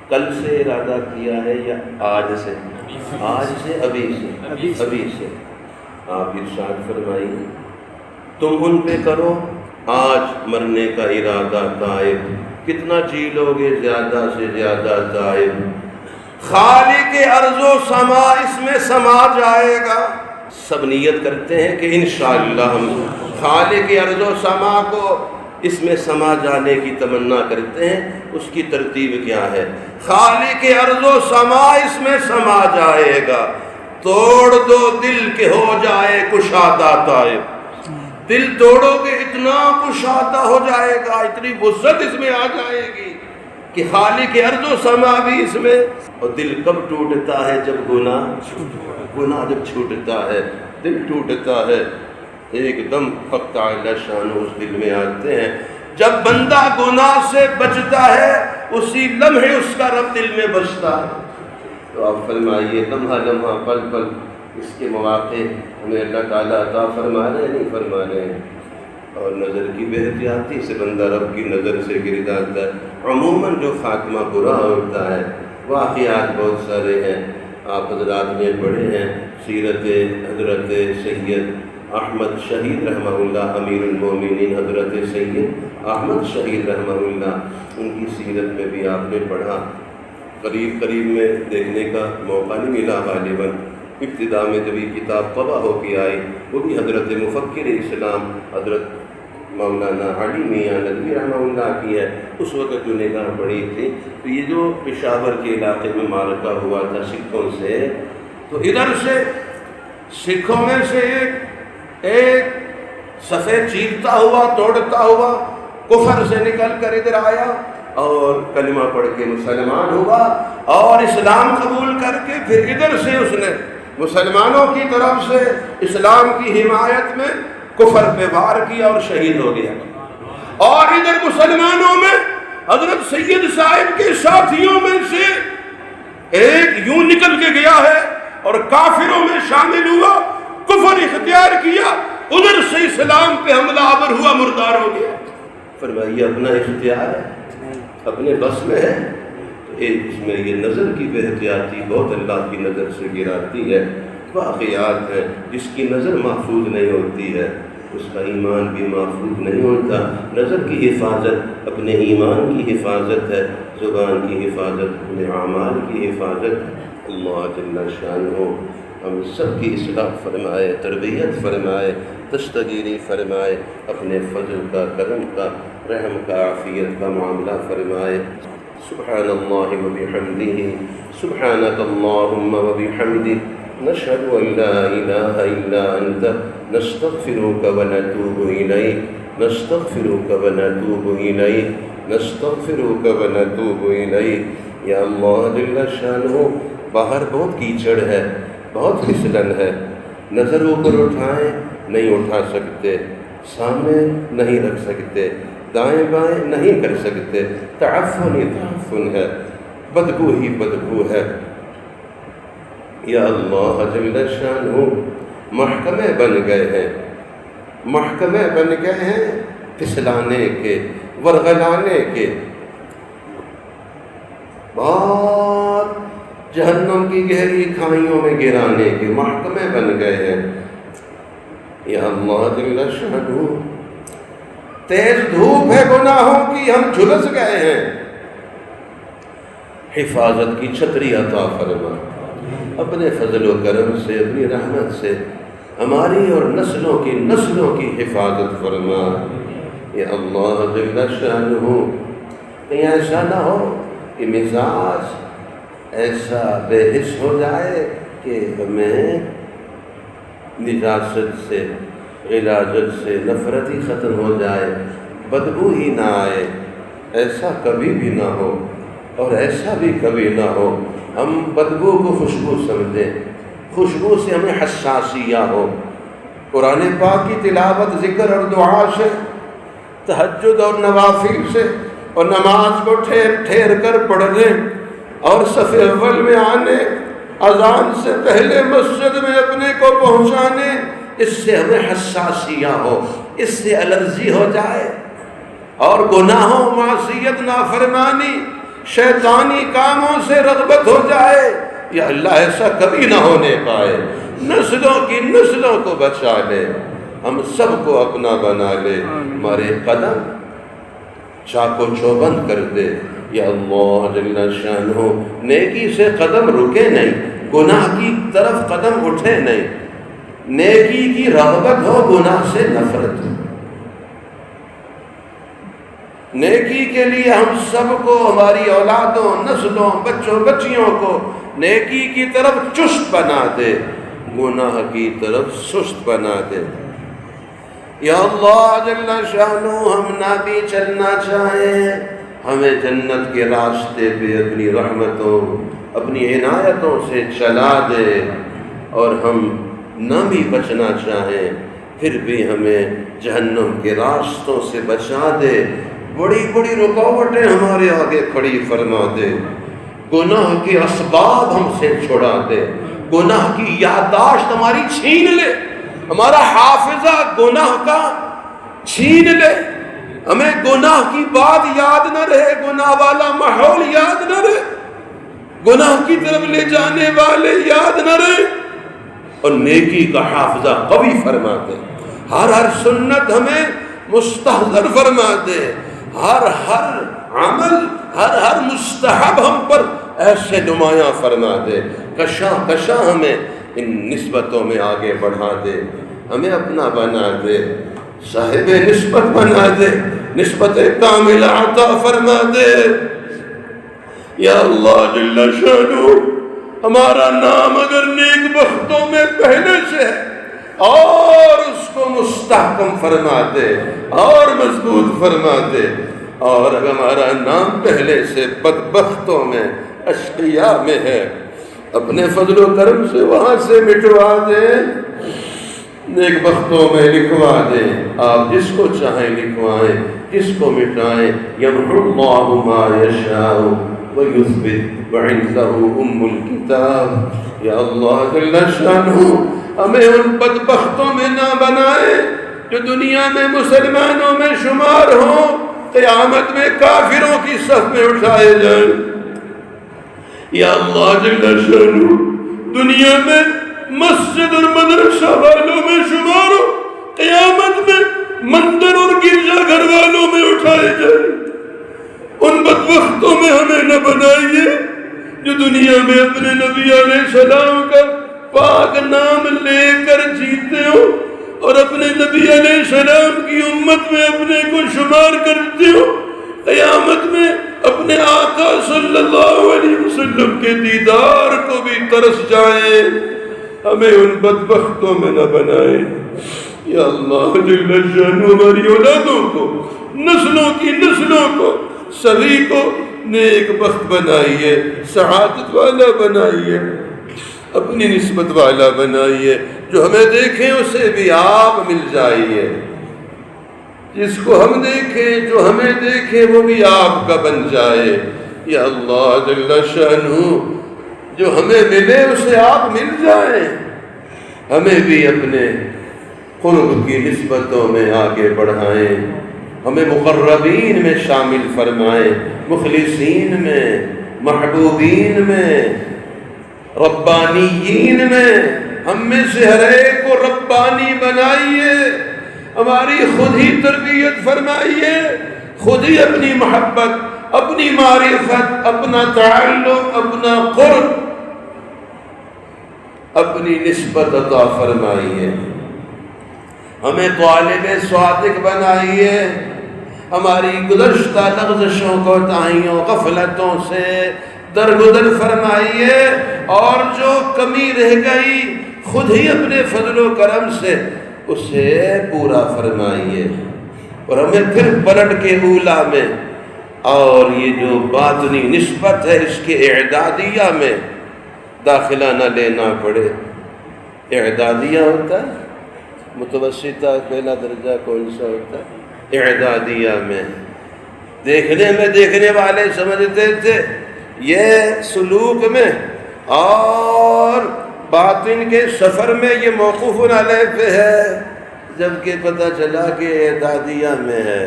کل سے ارادہ کیا ہے یا آج سے؟ آج سے، ابھی سے آپ ارشاد فرمائیے تم ان پہ کرو آج مرنے کا ارادہ طائب، کتنا جی لو گے؟ زیادہ سے زیادہ طائب، خالق ارض و سما اس میں سما جائے گا۔ سب نیت کرتے ہیں کہ انشاءاللہ ہم خالق ارض و سما کو اس میں سما جانے کی تمنا کرتے ہیں۔ اس کی ترتیب کیا ہے؟ خالق ارض و سما اس میں سما جائے گا، توڑ دو دل کہ ہو جائے کشادہ طائب، دل توڑو گے اتنا کشادہ ہو جائے گا، اتنی وسعت اس میں آ جائے گی کہ خالق ارض و سما بھی اس میں۔ اور دل کب ٹوٹتا ہے؟ جب گناہ جب چھوٹتا ہے، دل ٹوٹتا ہے، ایک دم فقط اعلی شان اس دل میں آتے ہیں۔ جب بندہ گناہ سے بچتا ہے اسی لمحے اس کا رب دل میں بستا ہے۔ تو آپ فرمائیے لمحہ لمحہ پل پل اس کے مواقع ہمیں اللہ تعالیٰ عطا فرما رہے ہیں نہیں فرما رہے ہیں؟ اور نظر کی بے احتیاطی سے بندہ رب کی نظر سے گر جاتا ہے۔ عموماً جو خاتمہ برا ہوتا ہے واقعات بہت سارے ہیں، آپ حضرات نے پڑھے ہیں سیرت حضرت سید احمد شہید رحمہ اللہ، امیر المومنین حضرت سید احمد شہید رحمہ اللہ، ان کی سیرت میں بھی آپ نے پڑھا، قریب میں دیکھنے کا موقع نہیں ملا غالباً۔ ابتدا میں جب یہ کتاب طبع ہو کے آئی وہ بھی حضرت مفکر اسلام حضرت مولانا علی میاں ندوی رحمہ اللہ کی ہے، اس وقت جو نگاہ پڑی تھی۔ تو یہ جو پشاور کے علاقے میں معرکہ ہوا تھا سکھوں سے، تو ادھر سے سکھوں میں سے ایک صفے چیرتا ہوا توڑتا ہوا کفر سے نکل کر ادھر آیا اور کلمہ پڑھ کے مسلمان ہوا، اور اسلام قبول کر کے پھر ادھر سے اس نے مسلمانوں کی طرف سے اسلام کی حمایت میں کفر پہ وار کیا اور شہید ہو گیا۔ اور ادھر مسلمانوں میں حضرت سید صاحب کے ساتھیوں میں سے ایک یوں نکل کے گیا ہے اور کافروں میں شامل ہوا، کفر اختیار کیا، ادھر سے اسلام پہ حملہ آور ہوا، مردار ہو گیا۔ فرمائیے اپنا اختیار ہے، اپنے بس میں ہے، تو ایک اس میں یہ نظر کی بے احتیاطی بہت اللہ کی نظر سے گراتی ہے۔ واقعات ہے جس کی نظر محفوظ نہیں ہوتی ہے اس کا ایمان بھی محفوظ نہیں ہوتا۔ نظر کی حفاظت اپنے ایمان کی حفاظت ہے، زبان کی حفاظت اپنے اعمال کی حفاظت ہے۔ اللہ جل شانہ ہم سب کی اصلاح فرمائے، تربیت فرمائے، دستگیری فرمائے، اپنے فضل کا، کرم کا، رحم کا، عافیت کا معاملہ فرمائے۔ سبحان اللہ وبحمدہ، سبحانک اللہم وبحمدک، نشہد ان لا الہ الا انت، نستغفرک ونتوب الیک، نستغفرک ونتوب الیک، نستغفرک ونتوب الیک۔ یا اللہ جل شانہ باہر بہت کیچڑ ہے، بہت پھسلن ہے، نظر اوپر اٹھائیں نہیں اٹھا سکتے، سامنے نہیں رکھ سکتے، دائیں بائیں نہیں کر سکتے، تعفن ہی تعفن ہے، بدبو ہی بدبو ہے۔ یا اللہ جل شانہ محکمے بن گئے ہیں، محکمے بن گئے ہیں پھسلانے کے، ورغلانے کے، بہت جہنم کی گہری کھائیوں میں گرانے کے محکمے بن گئے ہیں۔ یا اللہ جل شانہ تیز دھوپ ہے گناہوں کی، ہم جھلس گئے ہیں، حفاظت کی چھتری عطا فرما، اپنے فضل و کرم سے، اپنی رحمت سے ہماری اور نسلوں کی حفاظت فرما۔ یا اللہ جل شانہ کہیں ایسا نہ ہو کہ مزاج ایسا بے حس ہو جائے کہ ہمیں نجاست سے غلاظت سے نفرت ہی ختم ہو جائے، بدبو ہی نہ آئے۔ ایسا کبھی بھی نہ ہو، اور ایسا بھی کبھی نہ ہو ہم بدبو کو خوشبو سمجھیں، خوشبو سے ہمیں حساسیہ ہو۔ قرآن پاک کی تلاوت، ذکر اور دعا سے، تہجد اور نوافل سے، اور نماز کو ٹھہر ٹھہر کر پڑھنے اور صف اول میں آنے، اذان سے پہلے مسجد میں اپنے کو پہنچانے، اس سے ہمیں حساسیہ ہو، اس سے الرجی ہو جائے، اور گناہوں، معصیت، نافرمانی، شیطانی کاموں سے رغبت ہو جائے، یا اللہ ایسا کبھی نہ ہونے پائے۔ نسلوں کی نسلوں کو بچا لے، ہم سب کو اپنا بنا لے، ہمارے قدم چاق و چوبند کر دے۔ یا اللہ جل شانہ نیکی سے قدم رکے نہیں، گناہ کی طرف قدم اٹھے نہیں، نیکی کی رغبت ہو، گناہ سے نفرت ہو۔ نیکی کے لیے ہم سب کو، ہماری اولادوں، نسلوں، بچوں بچیوں کو نیکی کی طرف چست بنا دے، گناہ کی طرف سست بنا دے۔ یا اللہ جل شانہ ہم نہ بھی چلنا چاہیں، ہمیں جنت کے راستے پہ اپنی رحمتوں، اپنی عنایتوں سے چلا دے، اور ہم نہ بھی بچنا چاہیں پھر بھی ہمیں جہنم کے راستوں سے بچا دے، بڑی بڑی رکاوٹیں ہمارے آگے کھڑی فرما دے، گناہ کے اسباب ہم سے چھڑا دے، گناہ کی یادداشت ہماری چھین لے، ہمارا حافظہ گناہ کا چھین لے، ہمیں گناہ کی بات یاد نہ رہے، گناہ والا ماحول یاد نہ رہے، گناہ کی طرف لے جانے والے یاد نہ رہے، اور نیکی کا حافظہ قوی فرما دے، ہر سنت ہمیں مستحضر فرما دے، ہر عمل، ہر مستحب ہم پر ایسے نمایاں فرما دے، کشاں ہمیں ان نسبتوں میں آگے بڑھا دے، ہمیں اپنا بنا دے، صاحب نسبت بنا دے، نسبت کاملہ عطا فرما دے۔ یا اللہ جل شانہ ہمارا نام اگر نیک بختوں میں پہلے سے ہے، اور اس کو مستحکم فرما دے اور مضبوط فرما دے، اور اگر ہمارا نام پہلے سے بدبختوں میں، اشقیاء میں ہے، اپنے فضل و کرم سے وہاں سے مٹوا دے، نیک بختوں میں لکھوا دیں، آپ جس کو چاہیں لکھوائیں، جس کو مٹائیں، یمحو اللہ ما یشاء ویثبت وعنده الکتاب۔ یا اللہ جل شانہ ہمیں ان بدبختوں میں نہ بنائے جو دنیا میں مسلمانوں میں شمار ہوں، قیامت میں کافروں کی صف میں اٹھائے جائیں۔ یا اللہ جل شانہ دنیا میں مسجد اور مدرسہ والوں میں شمار ہو، قیامت میں مندر اور گرجا گھر والوں میں اٹھائے جائیں۔ ان بدبختوں میں ہمیں نہ بنائیے جو دنیا میں اپنے نبی علیہ السلام کا پاک نام لے کر جیتے ہو، اور اپنے نبی علیہ السلام کی امت میں اپنے کو شمار کرتے ہو، قیامت میں اپنے آقا صلی اللہ علیہ وسلم کے دیدار کو بھی ترس جائیں۔ ہمیں ان بدبختوں میں نہ بنائے۔ یا اللہ جل شانہ ہماری اولادوں کو، نسلوں کی نسلوں کو، سبھی کو نیک بخت بنائیے، سعادت والا بنائیے، اپنی نسبت والا بنائیے، جو ہمیں دیکھیں اسے بھی آپ مل جائیے، جس کو ہم دیکھیں، جو ہمیں دیکھے وہ بھی آپ کا بن جائے۔ یا اللہ جل شانہ جو ہمیں ملے اسے آپ مل جائیں، ہمیں بھی اپنے قرب کی نسبتوں میں آگے بڑھائیں، ہمیں مقربین میں شامل فرمائیں، مخلصین میں، محبوبین میں، ربانیین میں، ہم میں سے ہر ایک کو ربانی بنائیے، ہماری خود ہی تربیت فرمائیے، خود ہی اپنی محبت، اپنی معرفت، اپنا تعلق، اپنا قرب، اپنی نسبت عطا فرمائیے، ہمیں طالب صادق بنائیے، ہماری گزشتہ لغزشوں کوتاہیوں غفلتوں سے درگزر فرمائیے، اور جو کمی رہ گئی خود ہی اپنے فضل و کرم سے اسے پورا فرمائیے، اور ہمیں پھر پلٹ کے اولا میں اور یہ جو باطنی نسبت ہے اس کے اعدادیہ میں داخلہ نہ لینا پڑے۔ اعدادیہ ہوتا ہے، متوسطہ پہلا درجہ کون سا ہوتا ہے؟ اعدادیہ میں دیکھنے والے سمجھتے تھے یہ سلوک میں اور باطن کے سفر میں یہ موقوف علیہ پہ ہے، جبکہ پتہ چلا کہ اعدادیہ میں ہے۔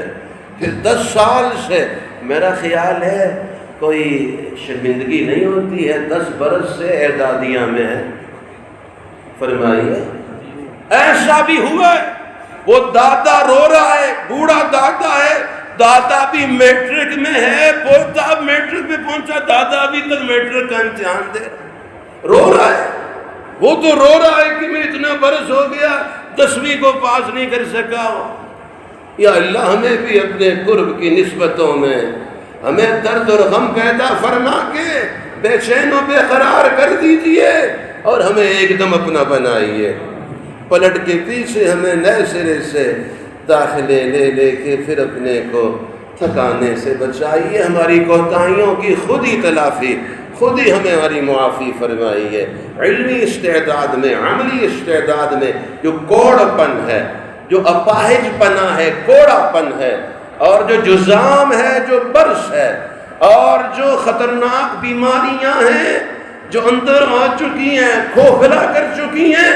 پھر 10 سال سے میرا خیال ہے کوئی شرمندگی نہیں ہوتی ہے، 10 برس سے اعدادیہ میں ہے۔ فرمائیے ایسا بھی ہوا ہے، وہ دادا رو رہا ہے، بوڑھا دادا ہے، دادا بھی میٹرک میں ہے، پوتا میٹرک میں پہنچا، دادا ابھی تک میٹرک کا امتحان دے رو رہا ہے۔ وہ تو رو رہا ہے کہ میں اتنا برس ہو گیا 10ویں کو پاس نہیں کر سکا۔ یا اللہ ہمیں بھی اپنے قرب کی نسبتوں میں ہمیں درد اور غم پیدا فرما کے بے چین و بے قرار کر دیجئے، اور ہمیں ایک دم اپنا بنائیے۔ پلٹ کے پیچھے ہمیں نئے سرے سے داخلے لے کے پھر اپنے کو تھکانے سے بچائیے۔ ہماری کوتاہیوں کی خود ہی تلافی، خود ہی ہمیں ہماری معافی فرمائیے۔ علمی استعداد میں، عملی استعداد میں جو کوڑ پن ہے، جو اپاہج پنا ہے، کوڑا پن ہے، اور جو جزام ہے، جو برس ہے، اور جو خطرناک بیماریاں ہیں جو اندر آ چکی ہیں، کھوکھلا کر چکی ہیں،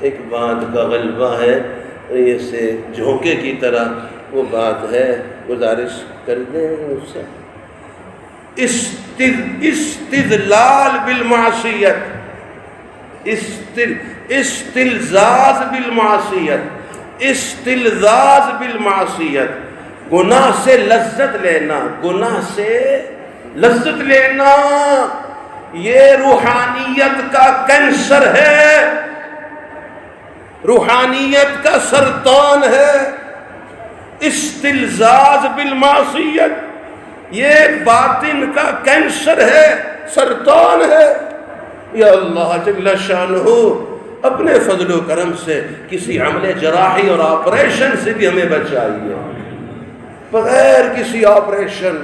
ایک بات کا غلبہ ہے، ایسے جھونکے کی طرح وہ بات ہے، گزارش کر دیں اس سے۔ استدلال بالمعصیت، استلزاز بالمعصیت، استلزاز بالمعصیت، گناہ سے لذت لینا، گناہ سے لذت لینا، یہ روحانیت کا کینسر ہے، روحانیت کا سرطان ہے۔ استلزاز بالمعصیت یہ باطن کا کینسر ہے، سرطان ہے۔ یا اللہ جل شانہ اپنے فضل و کرم سے کسی عمل جراحی اور آپریشن سے بھی ہمیں بچائیے، بغیر کسی آپریشن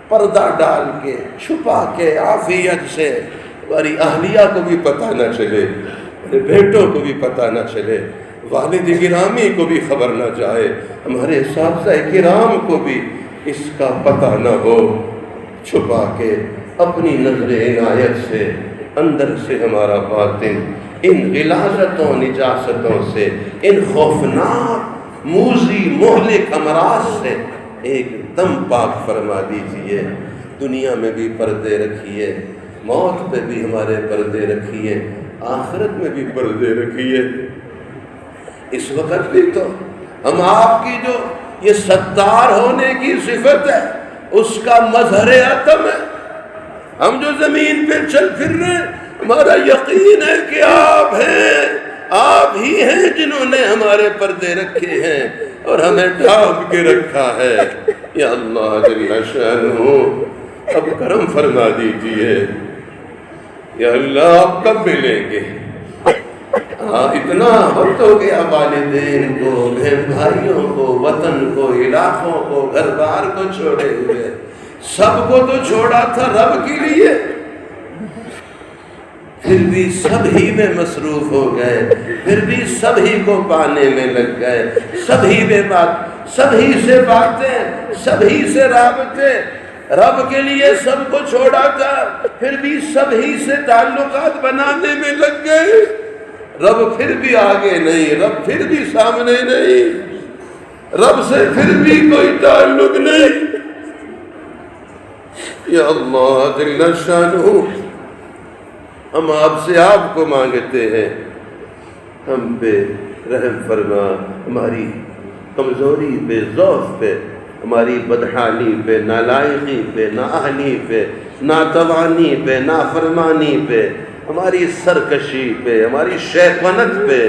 پردہ ڈال کے چھپا کے عافیت سے، ہماری اہلیہ کو بھی پتہ نہ چلے، ہمارے بیٹوں کو بھی پتہ نہ چلے، والد گرامی کو بھی خبر نہ جائے، ہمارے اساتذہ کرام کو بھی اس کا پتہ نہ ہو، چھپا کے اپنی نظر عنایت سے اندر سے ہمارا باطن ان غلاظتوں نجاستوں سے، ان خوفناک موذی مہلک امراض سے ایک دم پاک فرما دیجئے۔ دنیا میں بھی پردے رکھیے، موت پہ بھی ہمارے پردے رکھیے، آخرت میں بھی پردے رکھیے۔ اس وقت بھی تو ہم آپ کی جو یہ ستار ہونے کی صفت ہے اس کا مظہر عتم ہے۔ ہم جو زمین پہ چل پھر رہے ہیں، ہمارا یقین ہے کہ آپ ہیں، آپ ہی ہیں جنہوں نے ہمارے پردے رکھے ہیں اور ہمیں ڈھانپ کے رکھا ہے۔ یا اللہ جل شانہ اب کرم فرما دیجئے۔ یا اللہ آپ کب ملیں گے؟ اتنا وقت ہو گیا والدین کو، بہن بھائیوں کو، وطن کو، علاقوں کو، گھر بار کو چھوڑے ہوئے، سب کو تو چھوڑا تھا رب کے لیے، پھر بھی سب ہی میں مصروف ہو گئے، پھر بھی سب ہی کو پانے میں لگ گئے، سب ہی میں بات، سب ہی سے باتیں، سب ہی سے رابطے، رب کے لیے سب کو چھوڑا تھا، پھر بھی سب ہی سے تعلقات بنانے میں لگ گئے۔ رب پھر بھی آگے نہیں، رب پھر بھی سامنے نہیں، رب سے پھر بھی کوئی تعلق نہیں۔ یا اللہ جل شانہ ہم آپ سے آپ کو مانگتے ہیں، ہم پہ رحم فرما، ہماری کمزوری پہ، ضعف پہ، ہماری بدحالی پہ، نالائقی پہ، نااہلی پہ، ناتوانی پہ، نافرمانی پہ، ہماری سرکشی پہ، ہماری شیطنت پہ،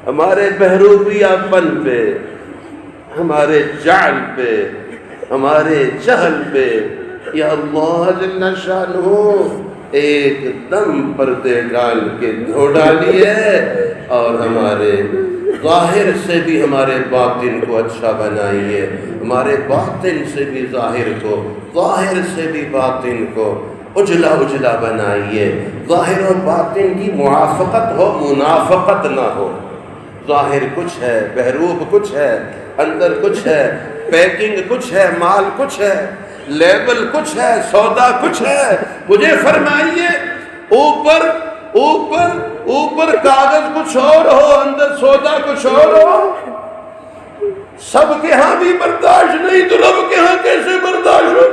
ہمارے بہروپیہ پن پہ، ہمارے جعل پہ، ہمارے جہل پہ یا اللہ جل شانہ ایک دم پردے ڈال کے دھو ڈالیے، اور ہمارے ظاہر سے بھی ہمارے باطن کو اچھا بنائیے، ہمارے باطن سے بھی ظاہر کو، ظاہر سے بھی باطن کو اجلا اجلا بنائیے، ظاہر و باطن کی موافقت ہو، منافقت نہ ہو۔ ظاہر کچھ ہے، بہروپ کچھ ہے، اندر کچھ ہے، پیکنگ کچھ ہے، مال کچھ ہے، لیبل کچھ ہے، سودا کچھ ہے۔ مجھے فرمائیے اوپر اوپر اوپر کاغذ کچھ اور ہو، اندر سودا کچھ اور ہو، سب کے ہاں بھی برداشت نہیں تو رب کے ہاں کیسے برداشت ہو؟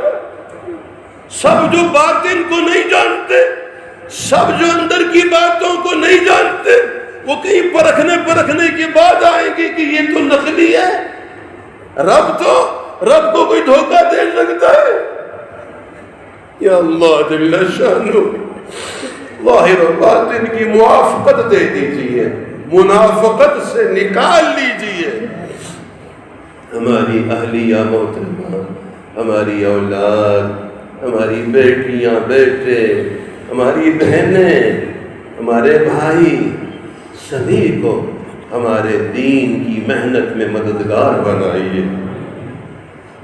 سب جو باطن کو نہیں جانتے، سب جو اندر کی باتوں کو نہیں جانتے، وہ کہیں پرکھنے کے بعد آئیں گے کہ یہ تو نقلی ہے۔ رب کو کوئی دھوکہ دے سکتا ہے؟ یا اللہ جل شانہ ظاہر و باطن کی موافقت دے دیجئے، منافقت سے نکال لیجئے۔ ہماری اہلیہ محترمہ، ہماری اولاد، ہماری بیٹیاں بیٹے، ہماری بہنیں، ہمارے بھائی، سبھی کو ہمارے دین کی محنت میں مددگار بنائیے،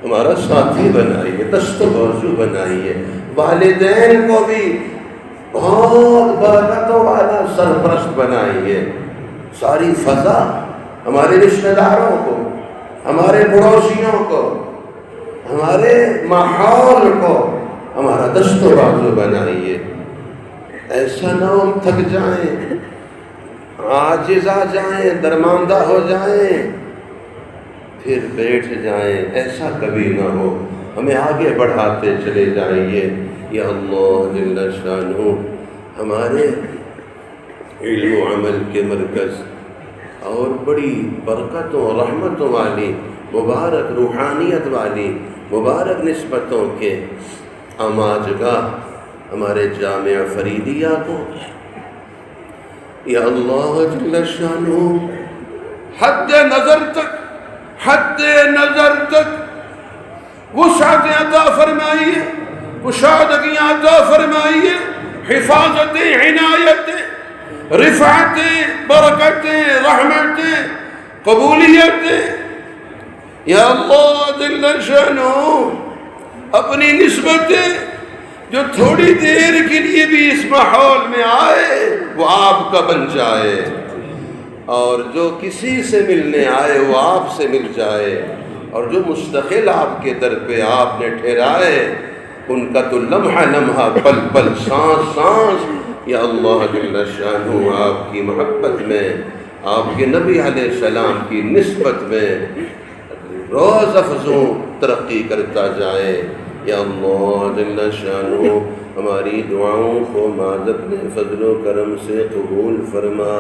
ہمارا ساتھی بنائیے، دست و بازو بنائیے۔ والدین کو بھی بہت برکتوں والا سرپرست بنائیے۔ ساری فضا ہمارے رشتہ داروں کو، ہمارے پڑوسیوں کو، ہمارے ماحول کو ہمارا دست و بازو بنائیے۔ ایسا نہ ہم تھک جائیں، عاجز آ جائیں، درماندہ ہو جائیں، پھر بیٹھ جائیں، ایسا کبھی نہ ہو۔ ہمیں آگے بڑھاتے چلے جائیے۔ یا اللہ جل شانہ ہمارے علم و عمل کے مرکز اور بڑی برکتوں رحمتوں والی، مبارک روحانیت والی، مبارک نسبتوں کے آماجگاہ ہمارے جامعہ فریدیہ کو یا اللہ جل شانہ حد نظر تک وسعت عطا فرمائیے، کشادگی عطا فرمائیے، حفاظت، عنایت، رفعت، برکت، رحمت، قبولیت۔ یا اللہ جل شانہ اپنی نسبتیں جو تھوڑی دیر کے لیے بھی اس ماحول میں آئے وہ آپ کا بن جائے، اور جو کسی سے ملنے آئے وہ آپ سے مل جائے، اور جو مستقل آپ کے در پہ آپ نے ٹھہرائے ان کا تو لمحہ لمحہ، پل پل، سانس سانس یا اللہ جل شانہ آپ کی محبت میں، آپ کے نبی علیہ السلام کی نسبت میں روز افزوں ترقی کرتا جائے۔ یا اللہ جل شانہ ہماری دعاؤں کو ماذ اپنے فضل و کرم سے قبول فرما،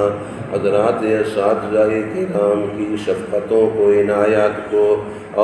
حضرات اساتذہ کرام کی شفقتوں کو، عنایات کو،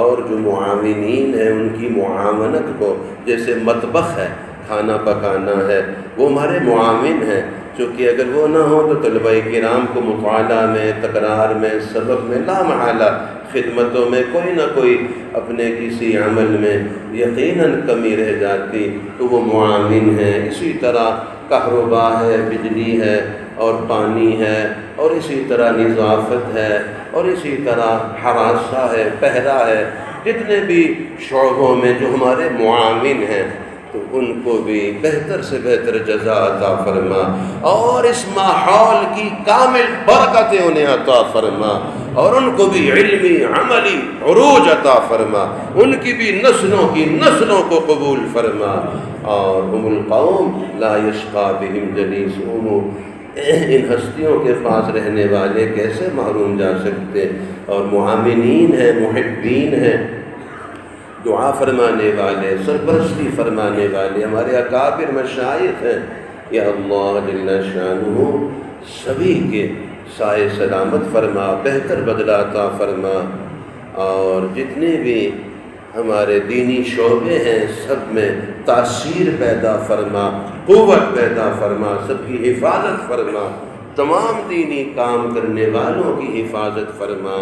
اور جو معاونین ہیں ان کی معاونت کو، جیسے مطبخ ہے، کھانا پکانا ہے، وہ ہمارے معاون ہیں، چونکہ اگر وہ نہ ہو تو طلبہ کرام کو مطالعہ میں، تکرار میں، سبق میں لا محالہ خدمتوں میں کوئی نہ کوئی اپنے کسی عمل میں یقیناً کمی رہ جاتی، تو وہ معاون ہیں۔ اسی طرح کہربا ہے، بجلی ہے، اور پانی ہے، اور اسی طرح نظافت ہے، اور اسی طرح حراسہ ہے، پہرا ہے، جتنے بھی شعبوں میں جو ہمارے معاون ہیں تو ان کو بھی بہتر سے بہتر جزا عطا فرما، اور اس ماحول کی کامل برکتیں انہیں عطا فرما، اور ان کو بھی علمی عملی عروج عطا فرما، ان کی بھی نسلوں کی نسلوں کو قبول فرما۔ اور ہم القوم لا یشقی بہم جلیسہم، ان ہستیوں کے پاس رہنے والے کیسے محروم جا سکتے، اور معاونین ہیں، محبین ہیں، دعا فرمانے والے، سرپرستی فرمانے والے ہمارے اکابر مشائخ ہیں۔ یا اللہ جل شانہ سبھی کے سائے سلامت فرما، بہتر بدلہ عطا فرما، اور جتنے بھی ہمارے دینی شعبے ہیں سب میں تاثیر پیدا فرما، قوت پیدا فرما، سب کی حفاظت فرما، تمام دینی کام کرنے والوں کی حفاظت فرما،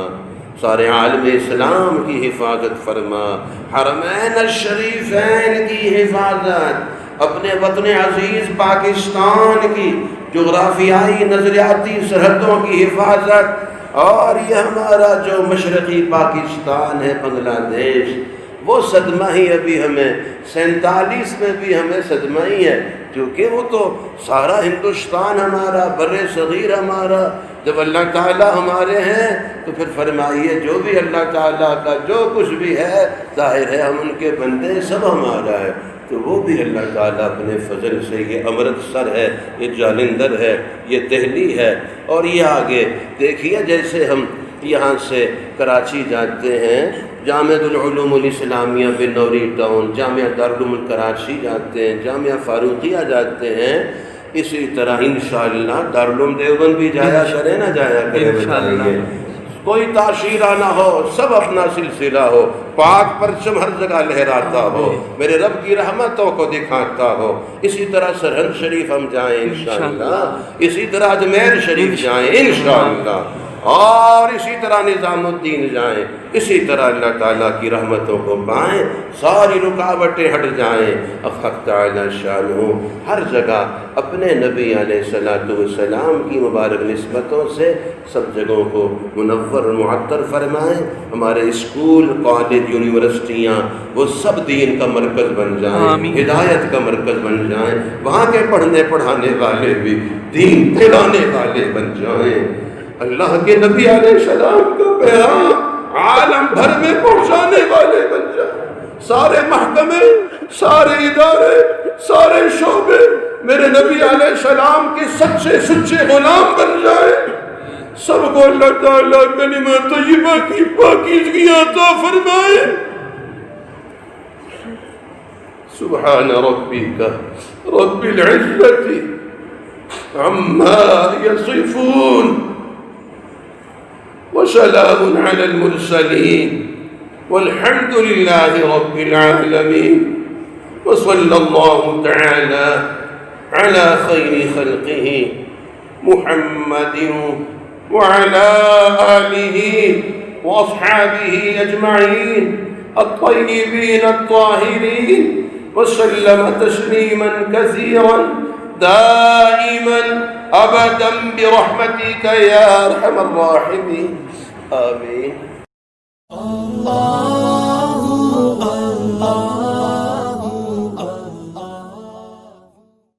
سارے عالم اسلام کی حفاظت فرما، حرمین الشریفین کی حفاظت، اپنے وطن عزیز پاکستان کی جغرافیائی نظریاتی سرحدوں کی حفاظت، اور یہ ہمارا جو مشرقی پاکستان ہے بنگلہ دیش، وہ صدمہ ہی ابھی ہمیں 47 میں بھی ہمیں صدمہ ہی ہے، کیونکہ وہ تو سارا ہندوستان ہمارا، بر صغیر ہمارا، جب اللہ تعالیٰ ہمارے ہیں تو پھر فرمائیے جو بھی اللہ تعالیٰ کا جو کچھ بھی ہے ظاہر ہے ہم ان کے بندے، سب ہمارا ہے، تو وہ بھی اللہ تعالیٰ اپنے فضل سے، یہ امرتسر ہے، یہ جالندھر ہے، یہ دہلی ہے، اور یہ آگے دیکھیے جیسے ہم یہاں سے کراچی جاتے ہیں، جامعۃ العلوم الاسلامیہ بنوری ٹاؤن، جامعہ دارالعلوم کراچی جاتے ہیں، جامعہ فاروقیہ جاتے ہیں، اسی طرح انشاءاللہ دارالعلوم دیوبند بھی جایا کرے نہ جایا کرے، بتائیے کوئی تعشیرہ نہ ہو، سب اپنا سلسلہ ہو، پاک پرچم ہر جگہ لہراتا ہو، میرے رب کی رحمتوں کو دکھاتا ہو۔ اسی طرح سرہند شریف ہم جائیں انشاءاللہ، اسی طرح اجمیر شریف جائیں انشاءاللہ، اور اسی طرح نظام الدین جائیں، اسی طرح اللہ تعالیٰ کی رحمتوں کو پائیں، ساری رکاوٹیں ہٹ جائیں۔ حق تعالیٰ شانہ ہر جگہ اپنے نبی علیہ السلام کی مبارک نسبتوں سے سب جگہوں کو منور و معطر فرمائیں، ہمارے اسکول، کالج، یونیورسٹیاں وہ سب دین کا مرکز بن جائیں، ہدایت کا مرکز بن جائیں، وہاں کے پڑھنے پڑھانے والے بھی دین پھیلانے والے بن جائیں، اللہ کے نبی علیہ السلام کا پیغام عالم بھر میں پہنچانے والے بن جائیں، سارے محکمے، سارے ادارے، سارے شعبے میرے نبی علیہ السلام کے سچے سچے غلام بن جائیں، سب کو اللہ تعالیٰ کلمہ طیبہ کی پاکیزگی عطا فرمائے۔ سبحان ربک رب العزة عما يصفون وسلام على المرسلين والحمد لله رب العالمين، وصلى الله تعالى على خير خلقه محمد وعلى آله وأصحابه أجمعين الطيبين الطاهرين، وسلم تسليما كثيرا دائما أبدا برحمتك يا أرحم الراحمين، آمين۔